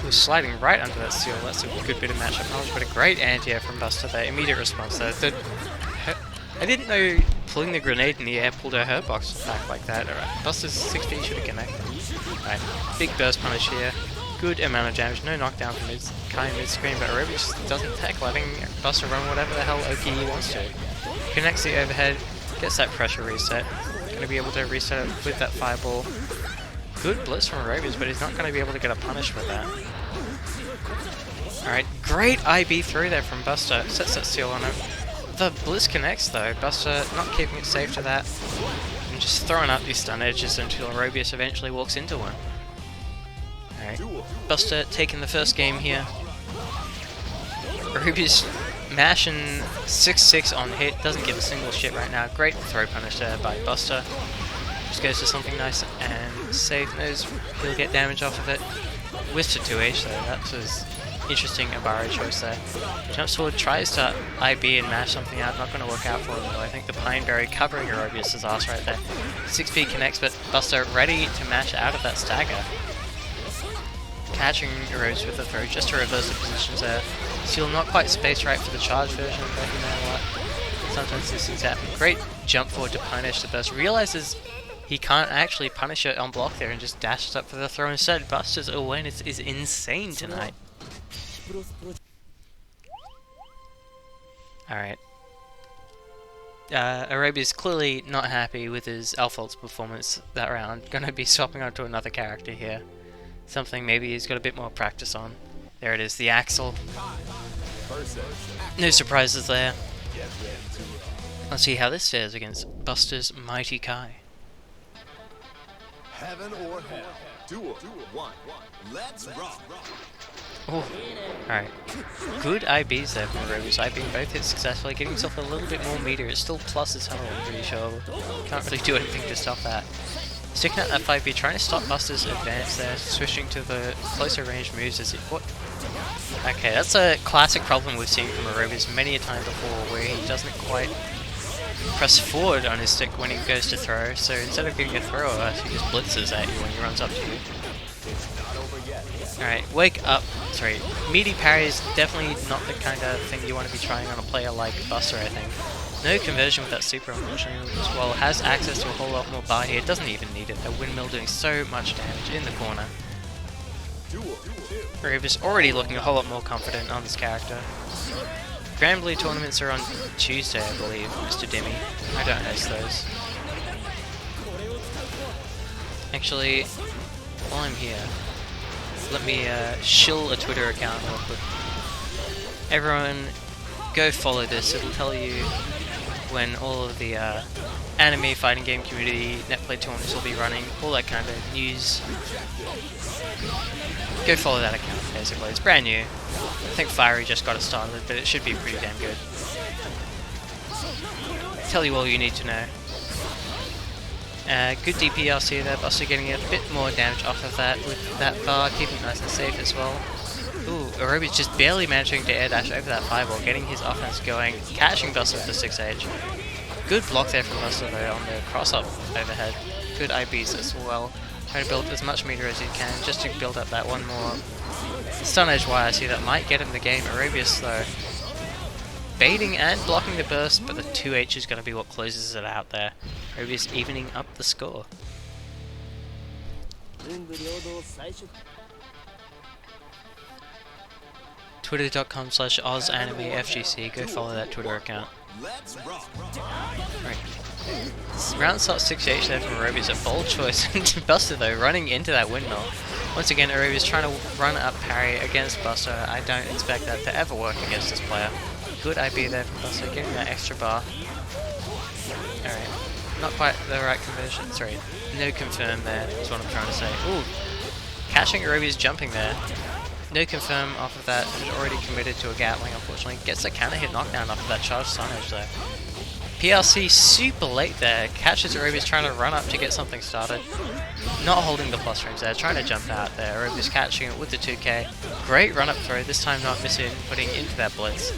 [SPEAKER 1] He was sliding right under that seal. That's a good bit of matchup knowledge, but a great anti-air from Buster there. Immediate response though. I didn't know pulling the grenade in the air pulled her box back like that. Alright, Buster's 6 feet should have connected. Alright, big burst punish here. Good amount of damage. No knockdown from Kai mid-screen, but Aerobius doesn't tech, letting Buster run whatever the hell OCE wants to. Connects the overhead, gets that pressure reset. Going to be able to reset it with that fireball. Good blitz from Aerobius, but he's not going to be able to get a punish with that. Alright, great IB through there from Buster. Sets that seal on him. The blitz connects though. Buster not keeping it safe to that. And just throwing up these stun edges until Aerobius eventually walks into one. Alright, Buster taking the first game here. Aerobius Mashing 6-6 on hit, doesn't give a single shit right now. Great throw punish there by Buster. Just goes to something nice and safe. Knows he'll get damage off of it. Whiffs to 2H though, that was interesting Abara choice there. Jumps forward, tries to IB and mash something out, not going to work out for him though. I think the Pine Berry covering Aerobius' ass right there. 6P connects, but Buster ready to mash out of that stagger. Catching Rose with the throw just to reverse the positions there. Seal not quite spaced right for the charge version, but you know what? Sometimes these things happen. Great jump forward to punish the burst. Realizes he can't actually punish it on block there and just dashes up for the throw instead. Buster's awareness is insane tonight. Alright. Arabia's clearly not happy with his Alphalt's performance that round. Gonna be swapping onto another character here. Something maybe he's got a bit more practice on. There it is, the Axel. No surprises there. Let's see how this fares against Buster's Mighty Kai.
[SPEAKER 2] Heaven or hell. Duel 1. Let's rock.
[SPEAKER 1] Oh, alright. Good IBs there from Rose. IBing both hits successfully, getting himself a little bit more meter. It's still plus as hell, I'm pretty sure. Can't really do anything to stop that. Sticking out that 5B, trying to stop Buster's advance there, switching to the closer range moves as it... What? Okay, that's a classic problem we've seen from Aerobius many a time before, where he doesn't quite press forward on his stick when he goes to throw, so instead of getting a thrower, he just blitzes at you when he runs up to you. Alright, wake up. Sorry, meaty parry is definitely not the kind of thing you want to be trying on a player like Buster, I think. No conversion with that super, unfortunately, as well. Has access to a whole lot more bar here. Doesn't even need it. A windmill doing so much damage in the corner. Reva's already looking a whole lot more confident on this character. Grand Blue tournaments are on Tuesday, I believe, Mr. Dimmy. I don't host those. Actually, while I'm here, let me shill a Twitter account real quick. Everyone, go follow this. It'll tell you when all of the anime fighting game community Netplay tournaments will be running, all that kind of news. Go follow that account, basically. It's brand new. I think Fiery just got it started, but it should be pretty damn good. Tell you all you need to know. Good DPRC there, Buster getting a bit more damage off of that with that bar, keeping it nice and safe as well. Ooh, Aerobi's just barely managing to air dash over that fireball, getting his offense going, catching Buster with the 6H. Good block there from Buster though on the cross-up overhead. Good IBs as well. Trying to build as much meter as he can just to build up that one more stun edge YRC that might get him the game. Aerobius though, baiting and blocking the burst, but the 2H is going to be what closes it out there. Aerobius evening up the score. Twitter.com/OzAnimeFGC, go follow that Twitter account. Right. Round start 6H there from Aerobius, a bold choice. Buster though, running into that windmill. Once again, Aerobius trying to run up parry against Buster. I don't expect that to ever work against this player. Good IB there from Buster, getting that extra bar. Alright, not quite the right conversion, sorry, no confirm there is what I'm trying to say. Ooh, catching Aerobius jumping there. No confirm off of that, and already committed to a Gatling, unfortunately. Gets a counter hit knockdown off of that charged stun edge there. PLC super late there, catches Aerobius trying to run up to get something started. Not holding the plus frames there, trying to jump out there. Aerobius catching it with the 2K. Great run up throw, this time not missing, putting into that blitz.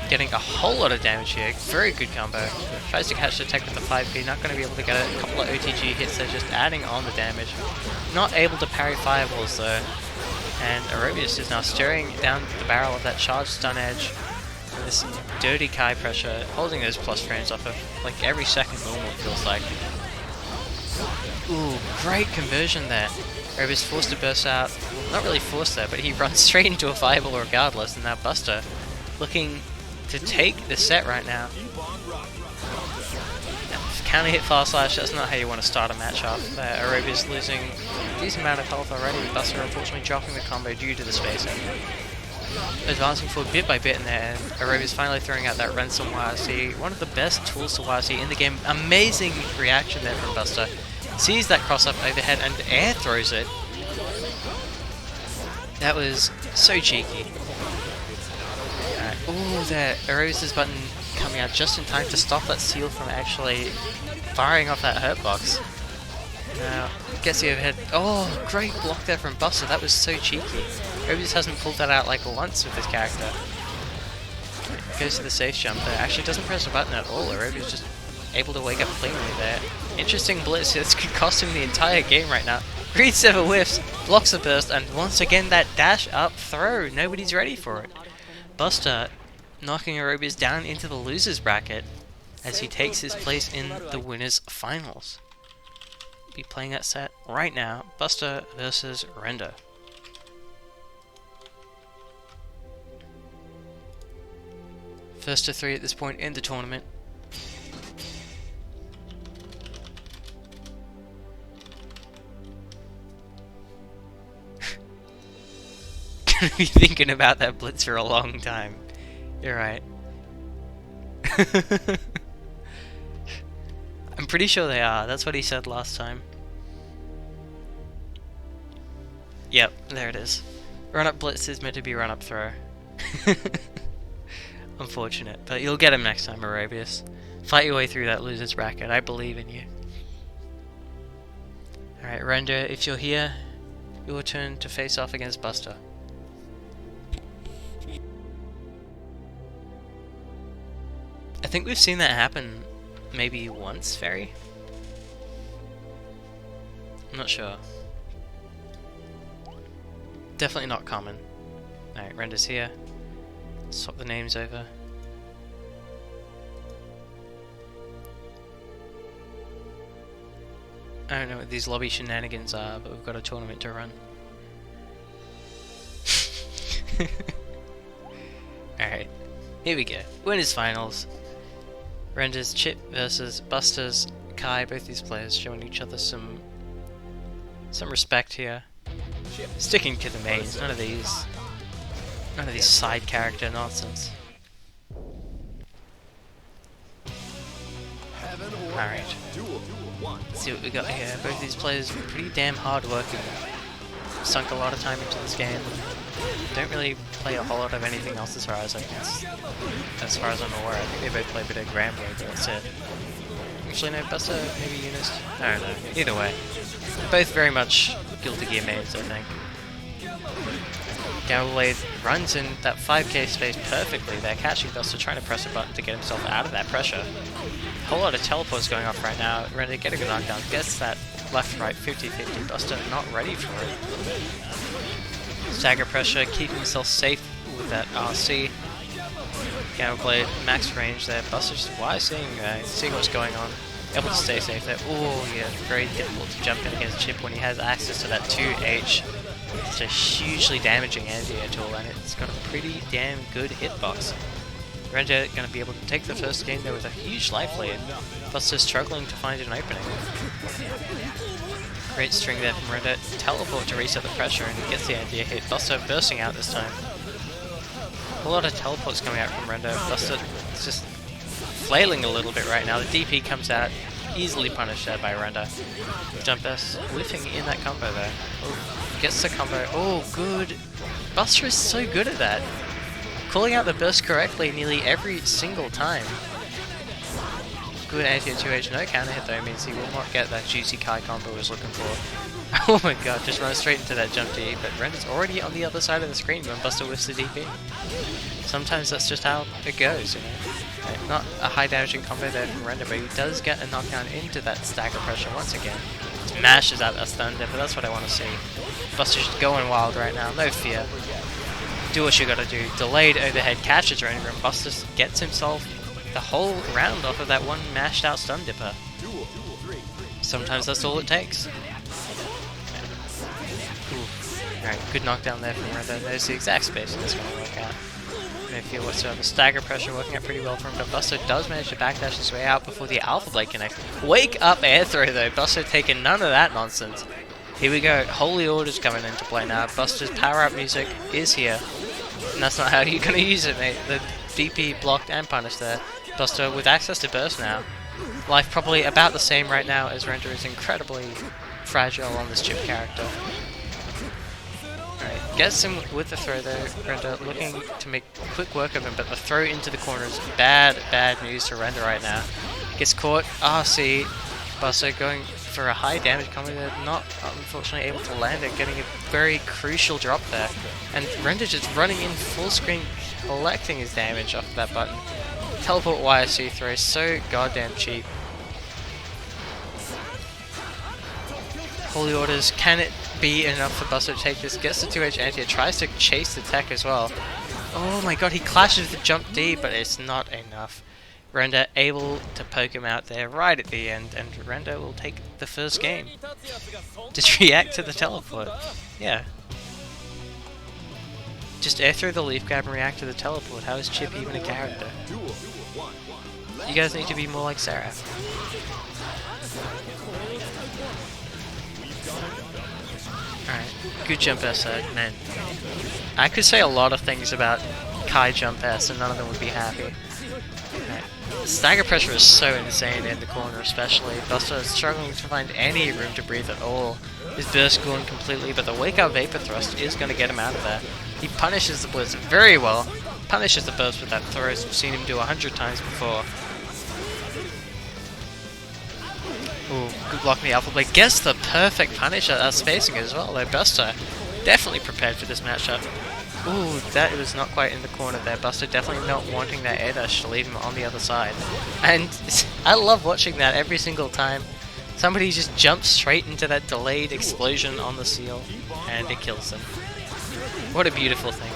[SPEAKER 1] Getting a whole lot of damage here, very good combo. Tries to catch the tech with the 5P, not going to be able to get it. A couple of OTG hits there, just adding on the damage. Not able to parry fireballs though. And Aerobius is now staring down the barrel of that charged stun edge. This dirty Kai pressure, holding those plus frames off of like every second normal, feels like. Ooh, great conversion there. Aerobius forced to burst out. Well, not really forced there, but he runs straight into a fireball regardless, and now Buster looking to take the set right now. Counter hit fast slash, that's not how you want to start a match off. Aerobius losing a decent amount of health already. Buster unfortunately dropping the combo due to the spacing. Advancing forward bit by bit in there, and Aerobius finally throwing out that Ransom YRC. One of the best tools to YRC in the game. Amazing reaction there from Buster. Sees that cross up overhead and air throws it. That was so cheeky. Alright, Ooh, the erases button coming out just in time to stop that seal from actually firing off that hurt box. Now, gets the overhead. Oh, great block there from Buster. That was so cheeky. Erases hasn't pulled that out like once with this character. Goes to the safe jump there. Actually doesn't press a button at all. Erases just able to wake up cleanly there. Interesting blitz. This could cost him the entire game right now. Greed Sever whiffs, blocks a burst, and once again that dash up throw. Nobody's ready for it. Buster knocking Aerobius down into the losers bracket as he takes his place in the winners finals. Be playing that set right now. Buster versus Render. First to 3 at this point in the tournament. Gonna be thinking about that blitz for a long time. You're right. I'm pretty sure they are. That's what he said last time. Yep, there it is. Run up blitz is meant to be run up throw. Unfortunate, but you'll get him next time, Aerobius. Fight your way through that loser's bracket. I believe in you. Alright, Render, if you're here, your turn to face off against Buster. I think we've seen that happen maybe once, Ferry? I'm not sure. Definitely not common. Alright, Render's here. Swap the names over. I don't know what these lobby shenanigans are, but we've got a tournament to run. Alright, here we go. Winners finals. Render's Chip versus Buster's Kai. Both these players showing each other some respect here. Sticking to the mains, none of these side character nonsense. Alright. Let's see what we got here. Both these players are pretty damn hard working. Sunk a lot of time into this game. Don't really play a whole lot of anything else as far as I'm aware. I think they both play a bit of Granblade, but that's it. Actually no, Buster, maybe Eunice. I don't know. Either way. Both very much Guilty Gear mains, I think. Granblade runs in that 5k space perfectly there, catching Buster, trying to press a button to get himself out of that pressure. A whole lot of teleports going off right now. Ready to get a good knockdown. Gets that left-right 50-50. Buster not ready for it. Stagger pressure, keeping himself safe with that RC. Granblade, max range there. Buster just seeing what's going on. Able to stay safe there. Oh yeah, very difficult to jump in against Chip when he has access to that 2H. It's a hugely damaging anti-air tool, and it's got a pretty damn good hitbox. Render going to be able to take the first game there with a huge life lead. Buster struggling to find an opening. Great string there from Render. Teleport to reset the pressure, and he gets the anti-air hit. Buster bursting out this time. A lot of teleports coming out from Render. Buster is just flailing a little bit right now. The DP comes out, easily punished there by Render. Jump burst whiffing in that combo there. Oh, gets the combo. Oh, good. Buster is so good at that. Calling out the burst correctly nearly every single time. Good anti-air 2H, no counter hit though, means he will not get that juicy Kai combo he was looking for. Oh my god, just run straight into that jump D, but Render's already on the other side of the screen when Buster whiffs the DP. Sometimes that's just how it goes, you know. Not a high damaging combo there from Render, but he does get a knockdown into that stagger pressure once again. Smashes out that stun dip, but that's what I want to see. Buster's just going wild right now, no fear. Do what you gotta do. Delayed overhead catches Render, and Buster gets himself the whole round off of that one mashed out stun dipper. Sometimes that's all it takes. Alright, good knockdown there from Render. There's the exact spacing that's going to work out. No fear whatsoever. Stagger pressure working out pretty well for him, but Buster does manage to backdash his way out before the Alpha Blade connects. Wake up air throw though. Buster taking none of that nonsense. Here we go. Holy Order's coming into play now. Buster's power up music is here. And that's not how you're going to use it, mate. The DP blocked and punished there. Buster with access to burst now. Life probably about the same right now as Render is incredibly fragile on this Chip character. Alright, Gets him with the throw though. Render looking to make quick work of him, but the throw into the corner is bad news to Render right now. Gets caught. RC. Buster going for a high damage combo there, not unfortunately able to land it, getting a very crucial drop there. And Render just running in full screen, collecting his damage off of that button. Teleport YSC throw, so goddamn cheap. Holy Orders, can it be enough for Buster to take this? Gets the 2H anti, tries to chase the tech as well. Oh my god, he clashes the jump D, but it's not enough. Render able to poke him out there right at the end, and Render will take the first game. Just react to the teleport. Yeah. Just air through the leaf grab and react to the teleport. How is Chip even a character? You guys need to be more like Sarah. Alright, good jump S, man. I could say a lot of things about Kai jump S and none of them would be happy. Right. Stagger pressure is so insane in the corner especially. Buster is struggling to find any room to breathe at all. His burst gone completely, but the wake up vapor thrust is going to get him out of there. He punishes the blitz very well. Punishes the burst with that throw, as we've seen him do 100 times before. Ooh, good block in the alpha blade. Gets the perfect punish at spacing as well though. Buster definitely prepared for this matchup. Ooh, that was not quite in the corner there. Buster definitely not wanting that air dash to leave him on the other side. And I love watching that every single time. Somebody just jumps straight into that delayed explosion on the seal, and it kills them. What a beautiful thing.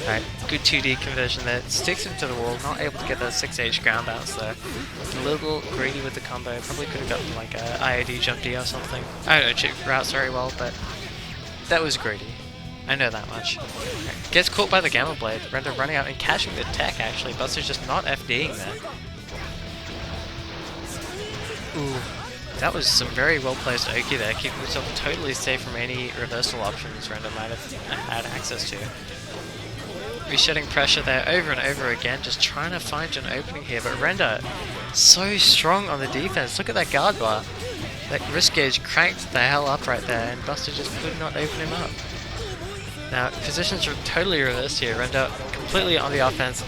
[SPEAKER 1] Alright, good 2D conversion there. Sticks him to the wall, not able to get that 6H ground bounce there. A little greedy with the combo, probably could have gotten like a IAD jump D or something. I don't know, Chip routes very well, but that was greedy. I know that much. Right. Gets caught by the Gamma Blade. Render running out and catching the tech actually. Buster's just not FDing there. Ooh, that was some very well placed Oki there, keeping himself totally safe from any reversal options Render might have had access to. Resetting pressure there over and over again, just trying to find an opening here, but Render so strong on the defense. Look at that guard bar. That wrist gauge cranked the hell up right there, and Buster just could not open him up. Now, positions are totally reversed here. Render completely on the offense.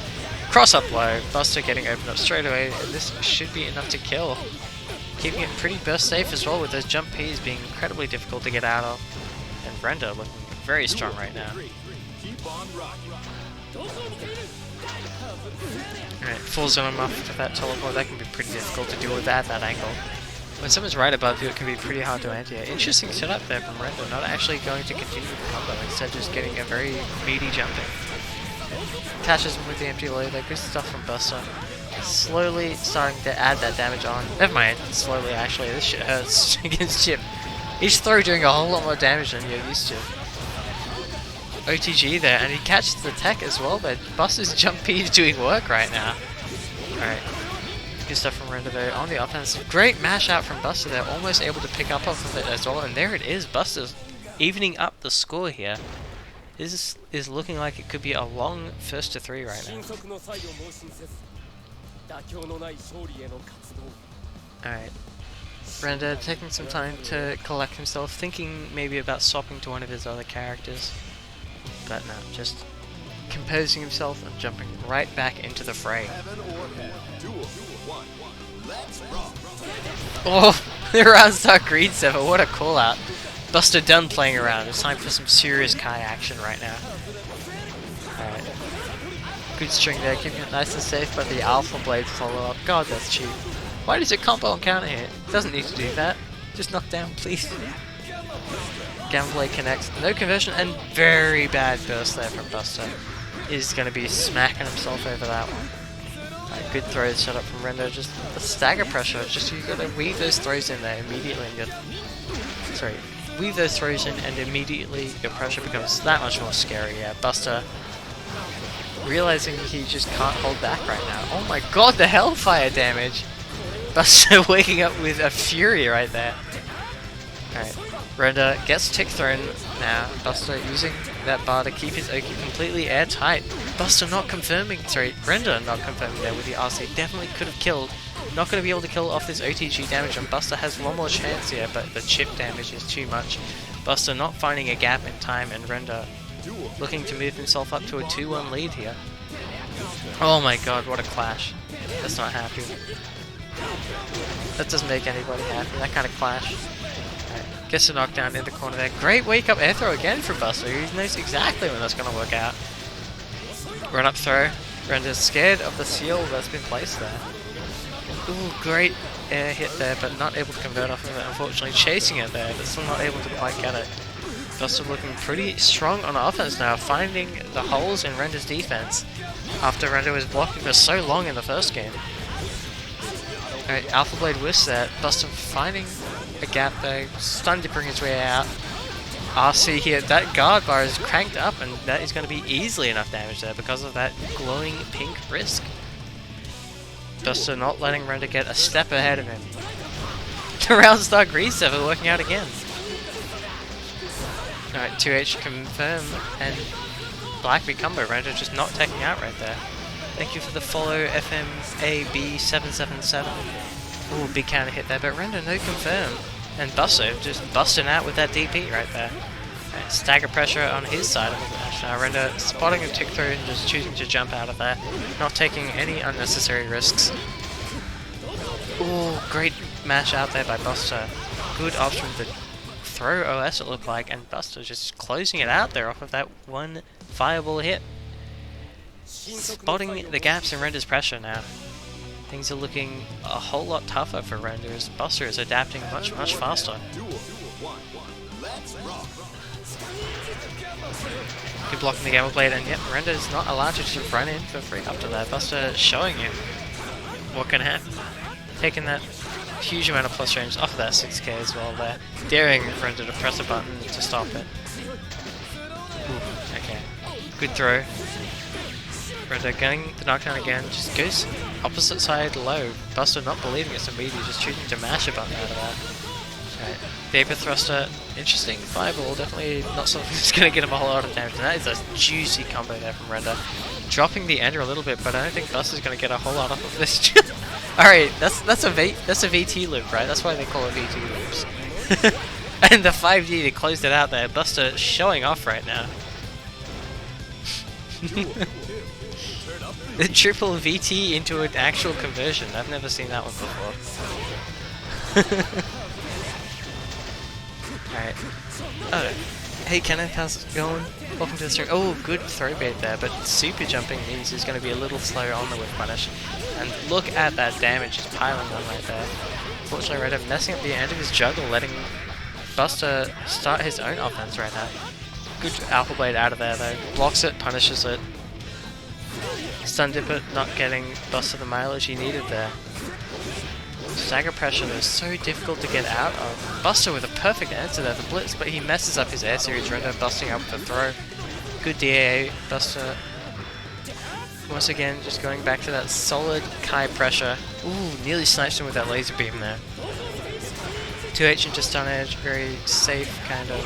[SPEAKER 1] Cross up low, Buster getting opened up straight away, and this should be enough to kill. Keeping it pretty burst safe as well, with those jump Ps being incredibly difficult to get out of. And Render looking very strong right now. Alright, full zone off for that teleport. That can be pretty difficult to deal with at that angle. When someone's right above you, it can be pretty hard to anti. Interesting setup there from Render, not actually going to continue the combo, instead just getting a very meaty jump in. Catches him with the empty low there, good stuff from Buster. Slowly starting to add that damage on. Never mind, slowly actually, this shit hurts against Chip. Each throw doing a whole lot more damage than you're used to. OTG there, and he catches the tech as well, but Buster's jump P is doing work right now. Alright. Good stuff from Render there on the offense. Great mash out from Buster there, almost able to pick up off of it as well, and there it is, Buster's evening up the score here. This is looking like it could be a long first to 3 right now. Alright. Render taking some time to collect himself, thinking maybe about swapping to one of his other characters. But no, just composing himself and jumping right back into the fray. Oh, the round start green 7, what a call out. Buster done playing around, it's time for some serious Kai action right now. Alright. Good string there, keeping it nice and safe, but the Alpha Blade follow up. God, that's cheap. Why does it combo and counter hit? It doesn't need to do that. Just knock down, please. Gamma Blade connects, no conversion, and very bad burst there from Buster. Is going to be smacking himself over that one. Right, good throws set up from Render, just the stagger pressure, just you got to weave those throws in there immediately and weave those throws in and immediately your pressure becomes that much more scary. Yeah, Buster realizing he just can't hold back right now. Oh my god, the Hellfire damage! Buster waking up with a fury right there. Alright. Render gets tick thrown now. Buster using that bar to keep his Oki completely airtight. Buster not confirming, sorry, Render not confirming there with the RC. Definitely could have killed. Not going to be able to kill off this OTG damage, and Buster has one more chance here, but the chip damage is too much. Buster not finding a gap in time, and Render looking to move himself up to a 2-1 lead here. Oh my god, what a clash. That's not happy. That doesn't make anybody happy, that kind of clash. Right, gets a knockdown in the corner there. Great wake up air throw again from Buster. He knows exactly when that's going to work out. Run up throw. Render's scared of the seal that's been placed there. Ooh, great air hit there, but not able to convert off of it, unfortunately. Chasing it there, but still not able to quite get it. Buster looking pretty strong on offense now, finding the holes in Render's defense after Render was blocking for so long in the first game. Alright, Alpha Blade whiffs there. Buster finding a gap there, starting to bring his way out. RC here, that guard bar is cranked up, and that is going to be easily enough damage there because of that glowing pink risk. Buster not letting Render get a step ahead of him. The round start reset working out again. Alright, 2H confirm, and Blackbeard combo. Render just not taking out right there. Thank you for the follow, FMAB777. Ooh, big counter hit there, but Render no confirm. And Buster just busting out with that DP right there. Right, stagger pressure on his side of the match now. Render spotting a tick through and just choosing to jump out of there. Not taking any unnecessary risks. Ooh, great mash out there by Buster. Good option to throw OS it looked like, and Buster just closing it out there off of that one fireball hit. Spotting the gaps in Render's pressure now. Things are looking a whole lot tougher for Render as Buster is adapting much faster. Good blocking the Gamma Blade, and yep, Render is not allowed to just run in for free after that. Buster showing you what can happen. Taking that huge amount of plus range off of that 6k as well there. Daring Render to press a button to stop it. Ooh, okay. Good throw. Render getting the knockdown again, just goes opposite side low. Buster not believing it's immediate, just choosing to mash a button out of that. Right. Vapor Thruster, interesting fireball, definitely not something that's going to get him a whole lot of damage, and that is a juicy combo there from Render. Dropping the ender a little bit, but I don't think Buster's going to get a whole lot off of this. Alright, that's a VT loop, right? That's why they call it VT loops. And the 5D to close it out there, Buster showing off right now. The triple VT into an actual conversion. I've never seen that one before. Alright. Oh, hey Kenneth, how's it going? Welcome to the stream. Oh, good throw bait there, but super jumping means he's going to be a little slow on the whip punish. And look at that damage just piling on right there. Unfortunately, Render messing up the end of his juggle, letting Buster start his own offense right now. Good Alpha Blade out of there though. Blocks it, punishes it. Stun dip it, not getting Buster the mileage he needed there. Stagger pressure is so difficult to get out of. Buster with a perfect answer there, the blitz, but he messes up his air series. Render busting up the throw. Good DAA, Buster. Once again, just going back to that solid Kai pressure. Ooh, nearly sniped him with that laser beam there. 2H and just stun edge, very safe kind of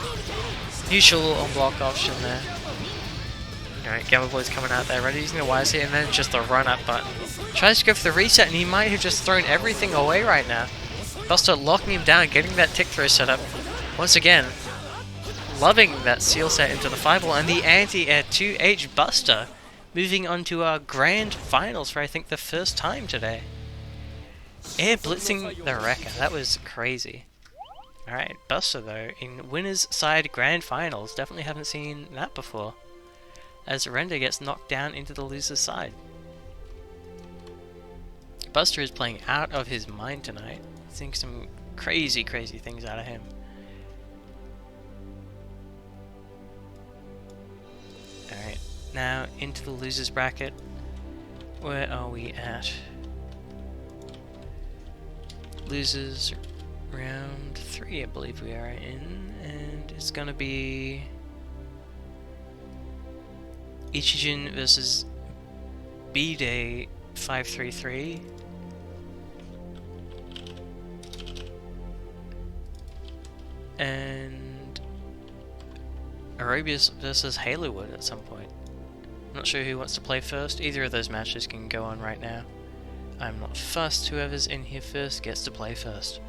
[SPEAKER 1] neutral on block option there. Alright, Gamma Boy's coming out there, Render using the wires here, and then just the run up button. Tries to go for the reset, and he might have just thrown everything away right now. Buster locking him down, getting that tick throw set up. Once again, loving that seal set into the fireball, and the anti-air 2H Buster moving on to our grand finals for I think the first time today. Air blitzing the Wrecker, that was crazy. Alright, Buster though, in winner's side grand finals, definitely haven't seen that before. As Render gets knocked down into the loser's side. Buster is playing out of his mind tonight. Seeing some crazy things out of him. Alright, now into the loser's bracket. Where are we at? Losers round 3, I believe we are in. And it's gonna be Ichijin versus B-Day 533. and Aerobius versus Halowood at some point. Not sure who wants to play first. Either of those matches can go on right now. I'm not fussed. Whoever's in here first gets to play first.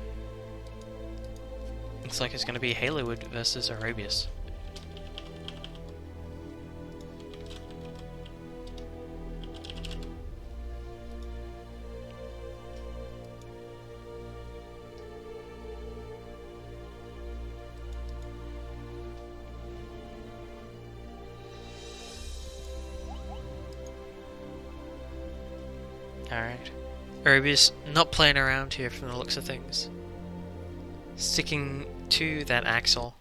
[SPEAKER 1] Looks like it's going to be Halowood versus Aerobius. Alright. Aerobius not playing around here from the looks of things. Sticking to that Axel.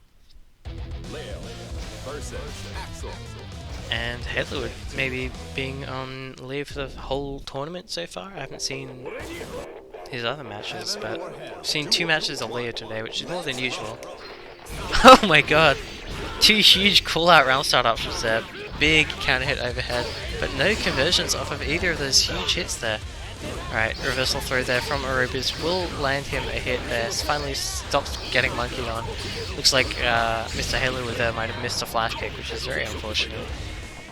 [SPEAKER 1] And Halowood maybe being on leave for the whole tournament so far. I haven't seen his other matches, but I've seen 2 matches of Leo today, which is more than usual. Oh my god! 2 huge call-out round start options there. Big counter hit overhead, but no conversions off of either of those huge hits there. Alright, reversal throw there from Aerobius will land him a hit there. Finally stops getting monkeyed on. Looks like Mr. Halowood there might have missed a flash kick, which is very unfortunate.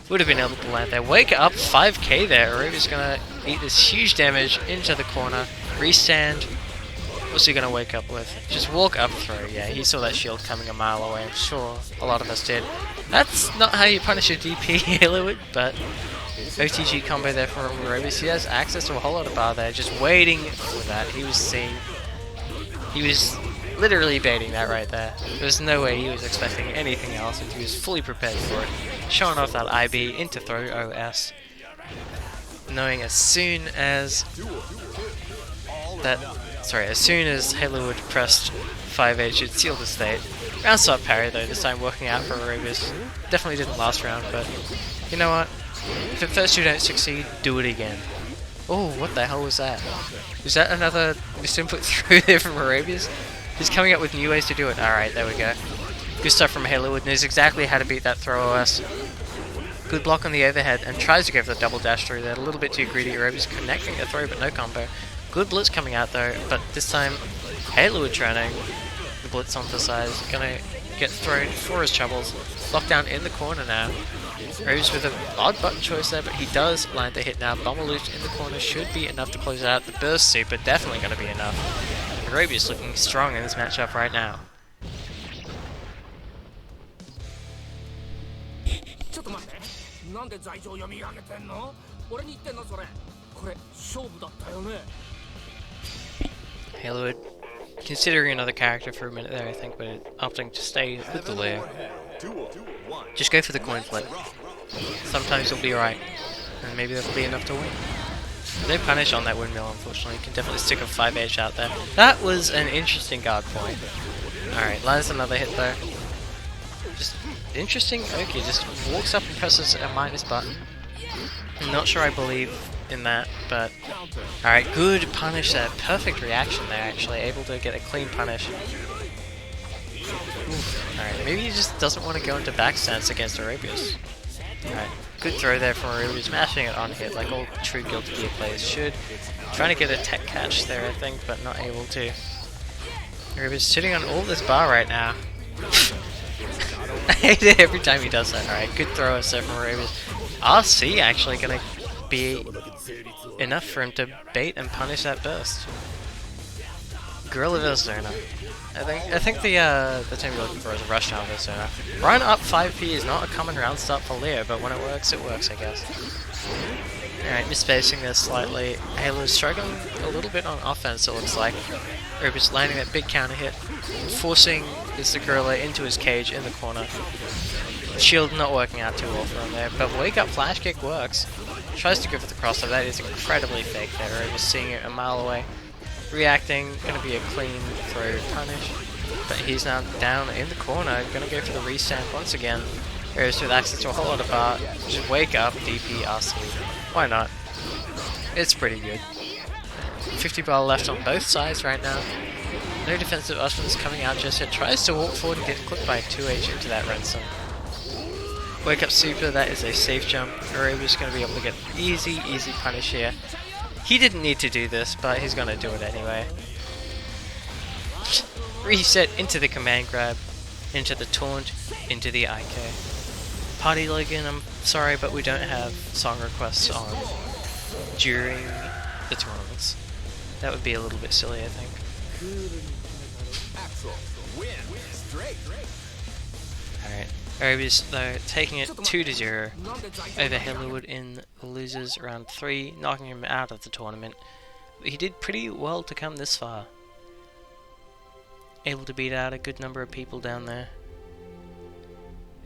[SPEAKER 1] Would have been able to land there. Wake up, 5k there. Aerobius gonna eat this huge damage into the corner. Restand. What's he gonna wake up with? Just walk up throw. Yeah, he saw that shield coming a mile away. I'm sure a lot of us did. That's not how you punish a DP, Halowood, but OTG combo there from Aerobius. He has access to a whole lot of bar there, just waiting for that. He was literally baiting that right there. There's no way he was expecting anything else, and he was fully prepared for it. Showing off that IB into throw OS. Knowing as soon as Halowood pressed 5H, it sealed the state. Round stop parry though, this time working out for Aerobius. Definitely didn't last round, but you know what? If at first you don't succeed, do it again. Oh, what the hell was that? Was that another misinput through there from Aerobius? He's coming up with new ways to do it. Alright, there we go. Good stuff from Halowood, knows exactly how to beat that throw OS. Good block on the overhead, and tries to go for the double dash through there. A little bit too greedy. Aerobius connecting the throw, but no combo. Good blitz coming out though, but this time Halowood trying the blitz on the side. Gonna get thrown for his troubles. Lockdown in the corner now. Aerobius with an odd button choice there, but he does land the hit now. Bomber loop in the corner should be enough to close it out. The burst super definitely going to be enough. Aerobius looking strong in this matchup right now. Halowood considering another character for a minute there, I think, but opting to stay with the Leo. Just go for the coin flip. Sometimes you'll be right, and maybe that'll be enough to win. No punish on that windmill, unfortunately. You can definitely stick a 5H out there. That was an interesting guard point. Alright, lands another hit though. Just interesting. Okay, just walks up and presses a minus button. I'm not sure I believe in that, but alright, good punish there. Perfect reaction there, actually. Able to get a clean punish. Alright, maybe he just doesn't want to go into back stance against Aerobius. Alright, good throw there from Aerobius, smashing it on hit like all true Guilty Gear players should. Trying to get a tech catch there, I think, but not able to. Aerobius sitting on all this bar right now. I hate it every time he does that. Alright, good throw so from Aerobius. RC actually gonna be enough for him to bait and punish that burst. Gorilla vs Zona. I think the term you're looking for is a rush down vs Zona. Run up 5p is not a common round stop for Leo, but when it works, I guess. Alright, misspacing there slightly. Halo's struggling a little bit on offense, it looks like. Aerobius landing that big counter hit, forcing Mr. Gorilla into his cage in the corner. Shield not working out too well for him there, but wake up flash kick works. Tries to go for the crossover, that is incredibly fake there. Aerobius seeing it a mile away. Reacting, gonna be a clean throw punish. But he's now down in the corner, gonna go for the restand once again. Aerobius with access to a whole lot of bar. Just wake up, DP, RC. Why not? It's pretty good. 50 bar left on both sides right now. No defensive options coming out just yet. Tries to walk forward and get clipped by a 2H into that ransom. Wake up super, that is a safe jump. Aerobius going to be able to get easy punish here. He didn't need to do this, but he's going to do it anyway. reset into the command grab, into the taunt, into the IK. Party Logan, I'm sorry, but we don't have song requests on during the tournaments. That would be a little bit silly, I think. Alright, Arabius though taking it 2-0 over Hellerwood in the losers round 3, knocking him out of the tournament. But he did pretty well to come this far. Able to beat out a good number of people down there.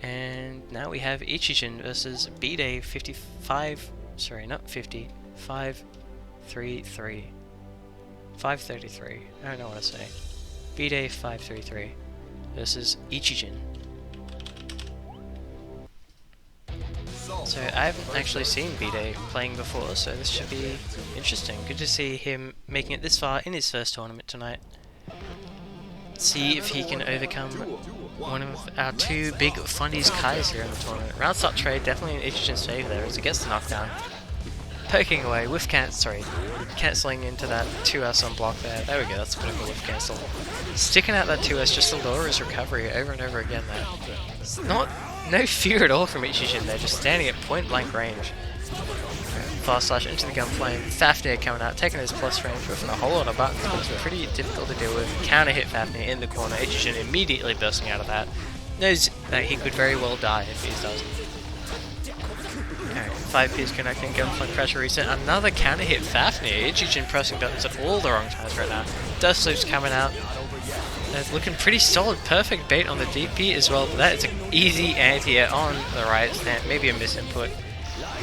[SPEAKER 1] And now we have Ichijin versus B-Day 55, sorry not 50, 533. 533, I don't know what to say. B-Day 533 versus Ichijin. So I haven't actually seen B-Day playing before, so this should be interesting. Good to see him making it this far in his first tournament tonight. See if he can overcome one of our two big fundies Kais here in the tournament. Round start trade, definitely in Ichijin's favour there as he gets the knockdown. Poking away with cancelling into that 2S on block there. There we go, that's a bit of a whiff cancel. Sticking out that 2S just to lower his recovery over and over again there. It's no fear at all from Ichijin there, just standing at point blank range. Fast slash into the gunflame, Fafnir coming out, taking his plus range with a whole lot of buttons, but it's pretty difficult to deal with. Counter hit Fafnir in the corner, Ichijin immediately bursting out of that. Knows that he could very well die if he doesn't. Alright, 5Ps connecting, gunflame pressure reset, another counter hit Fafnir. Ichijin pressing buttons at all the wrong times right now. Dust Loop's coming out. It's looking pretty solid, perfect bait on the DP as well, but that is an easy anti-air on the right stand, maybe a misinput.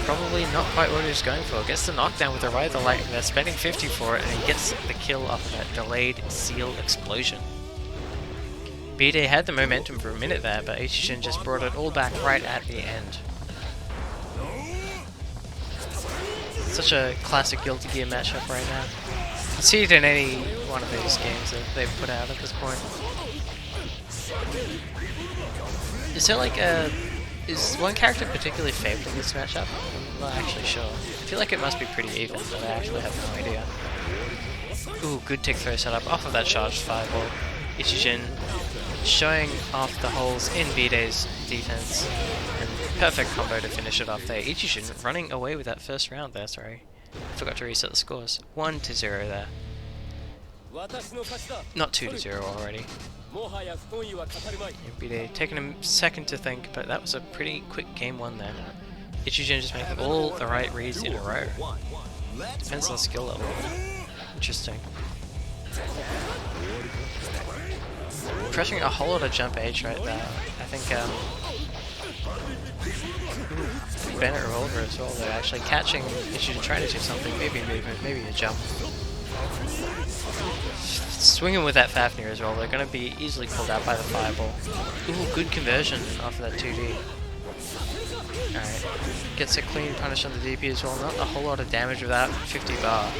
[SPEAKER 1] Probably not quite what he was going for. Gets the knockdown with the right of the lightning there, spending 50 for it, and he gets the kill off of that delayed seal explosion. B-Day had the momentum for a minute there, but Ichijin just brought it all back right at the end. Such a classic Guilty Gear matchup right now. You can see it in any one of these games that they've put out at this point. Is there like a... Is one character particularly favoured in this matchup? I'm not actually sure. I feel like it must be pretty even, but I actually have no idea. Ooh, good tick throw setup off of that charged fireball. Ichijin showing off the holes in B-Day's defense. And perfect combo to finish it off there. Ichijin running away with that first round there, sorry. Forgot to reset the scores. 1-0 there. Not 2-0 already. B-Day taking a second to think, but that was a pretty quick game one there. Ichijin just making all the right reads in a row. Depends on the skill level. Interesting. Pressing a whole lot of jump H right there. I think Bennett Revolver as well. They're actually catching Ichijin trying to do something, maybe a movement, maybe a jump. Swinging with that Fafnir as well, they're going to be easily pulled out by the fireball. Ooh, good conversion off of that 2D. Alright, gets a clean punish on the DP as well, not a whole lot of damage without 50 bar.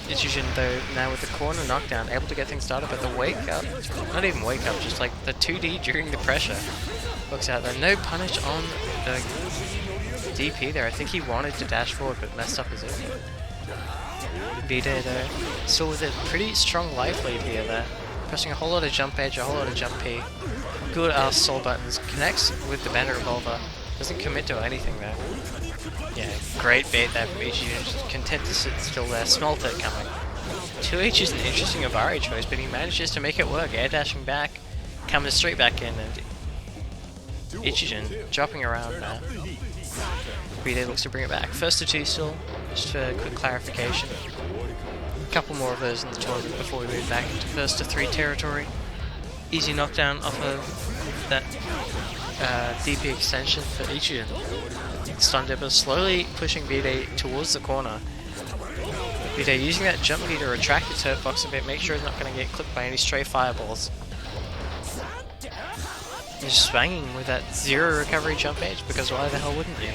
[SPEAKER 1] Ichijin though, now with the corner knockdown, able to get things started, but the wake up, not even wake up, just like the 2D during the pressure. Works out there, no punish on the DP there, I think he wanted to dash forward but messed up his opening. B-Day though, still with a pretty strong life lead here there. Pressing a whole lot of jump edge, a whole lot of jump P. Good ass soul buttons, connects with the Bandit Revolver, doesn't commit to anything there. Yeah, great bait there from Ichijin, just content to sit still there, smelt it coming. 2H is an interesting Avari choice, but he manages to make it work, air dashing back, coming straight back in, and Ichijin dropping around now. B-Day looks to bring it back. First to 2 still, just for quick clarification. A couple more of those in the tournament before we move back into first to 3 territory. Easy knockdown off of that DP extension for Ichijin. Stun Dipper slowly pushing B-Day towards the corner. B-Day using that jump knee to retract its hurt box a bit, make sure he's not going to get clipped by any stray fireballs. He's swanging with that 0 recovery jump edge, because why the hell wouldn't you?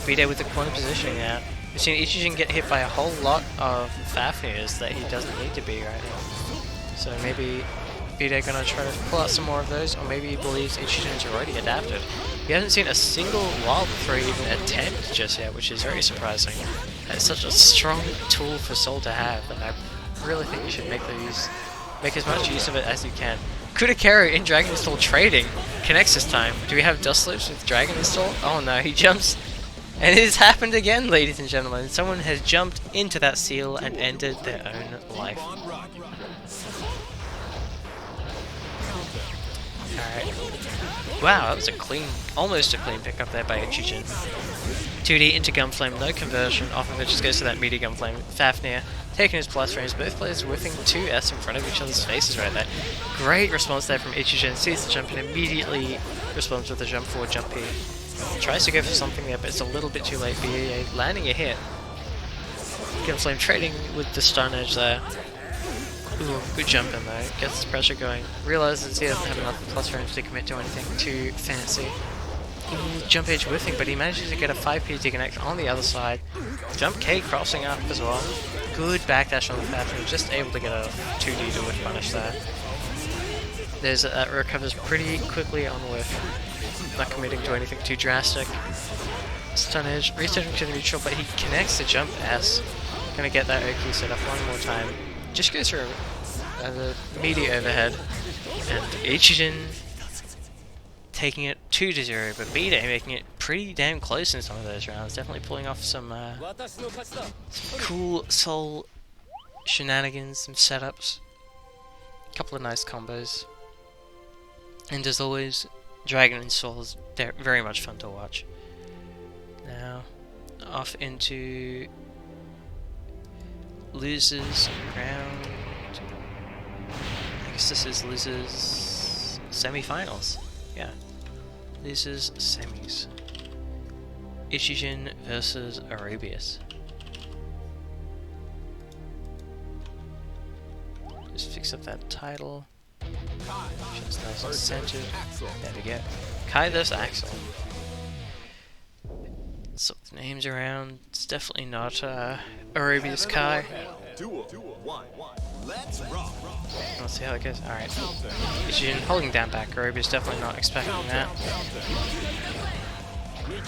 [SPEAKER 1] B-Day with the corner positioning now. We've seen Ichijin get hit by a whole lot of Fafnirs that he doesn't need to be right now. So maybe B-Day gonna try to pull out some more of those, or maybe he believes Ichijin's already adapted. He hasn't seen a single wild throw even attempt just yet, which is very surprising. It's such a strong tool for Soul to have, and I really think you should make those Make as much use of it as you can. Kudakero in Dragon Install trading. Connects this time. Do we have dust loops with Dragon Install? Oh no, he jumps. And it has happened again, ladies and gentlemen. Someone has jumped into that seal and ended their own life. Alright. Wow, that was a clean, almost a clean pickup there by Ichijin. 2D into Gunflame, no conversion, off of it just goes to that meaty Gunflame. Fafnir taking his plus frames, both players whiffing 2S in front of each other's faces right there. Great response there from Ichijin, sees the jump and immediately responds with a jump forward, jump P. Tries to go for something there, but it's a little bit too late for EA, landing a hit. Gunflame trading with the stun edge there. Ooh, good jump in though, gets his pressure going. Realizes he doesn't have enough plus frames to commit to anything too fancy. Ooh, jump edge whiffing, but he manages to get a 5P to connect on the other side. Jump K crossing up as well. Good backdash on the Fafnir, just able to get a 2D to whiff punish there. There's recovers pretty quickly on whiff. Not committing to anything too drastic. Stun edge, resetting to the neutral, but he connects the jump S. Gonna get that Oki set up one more time. Just goes through the meaty overhead, and Ichijin taking it 2-0, but Bide making it pretty damn close in some of those rounds. Definitely pulling off some cool soul shenanigans, some setups, a couple of nice combos, and as always, Dragon and Soul is very much fun to watch. Now, off into losers round. I guess this is losers semi-finals. Yeah, losers semis. Ichijin versus Arabius. Just fix up that title. Just nice and centered. There we go. Kai versus Axel. Swap the names around. It's definitely not Arabius Kai. Let's see how it goes. Alright. Ichijin holding down back. Arabius definitely not expecting that.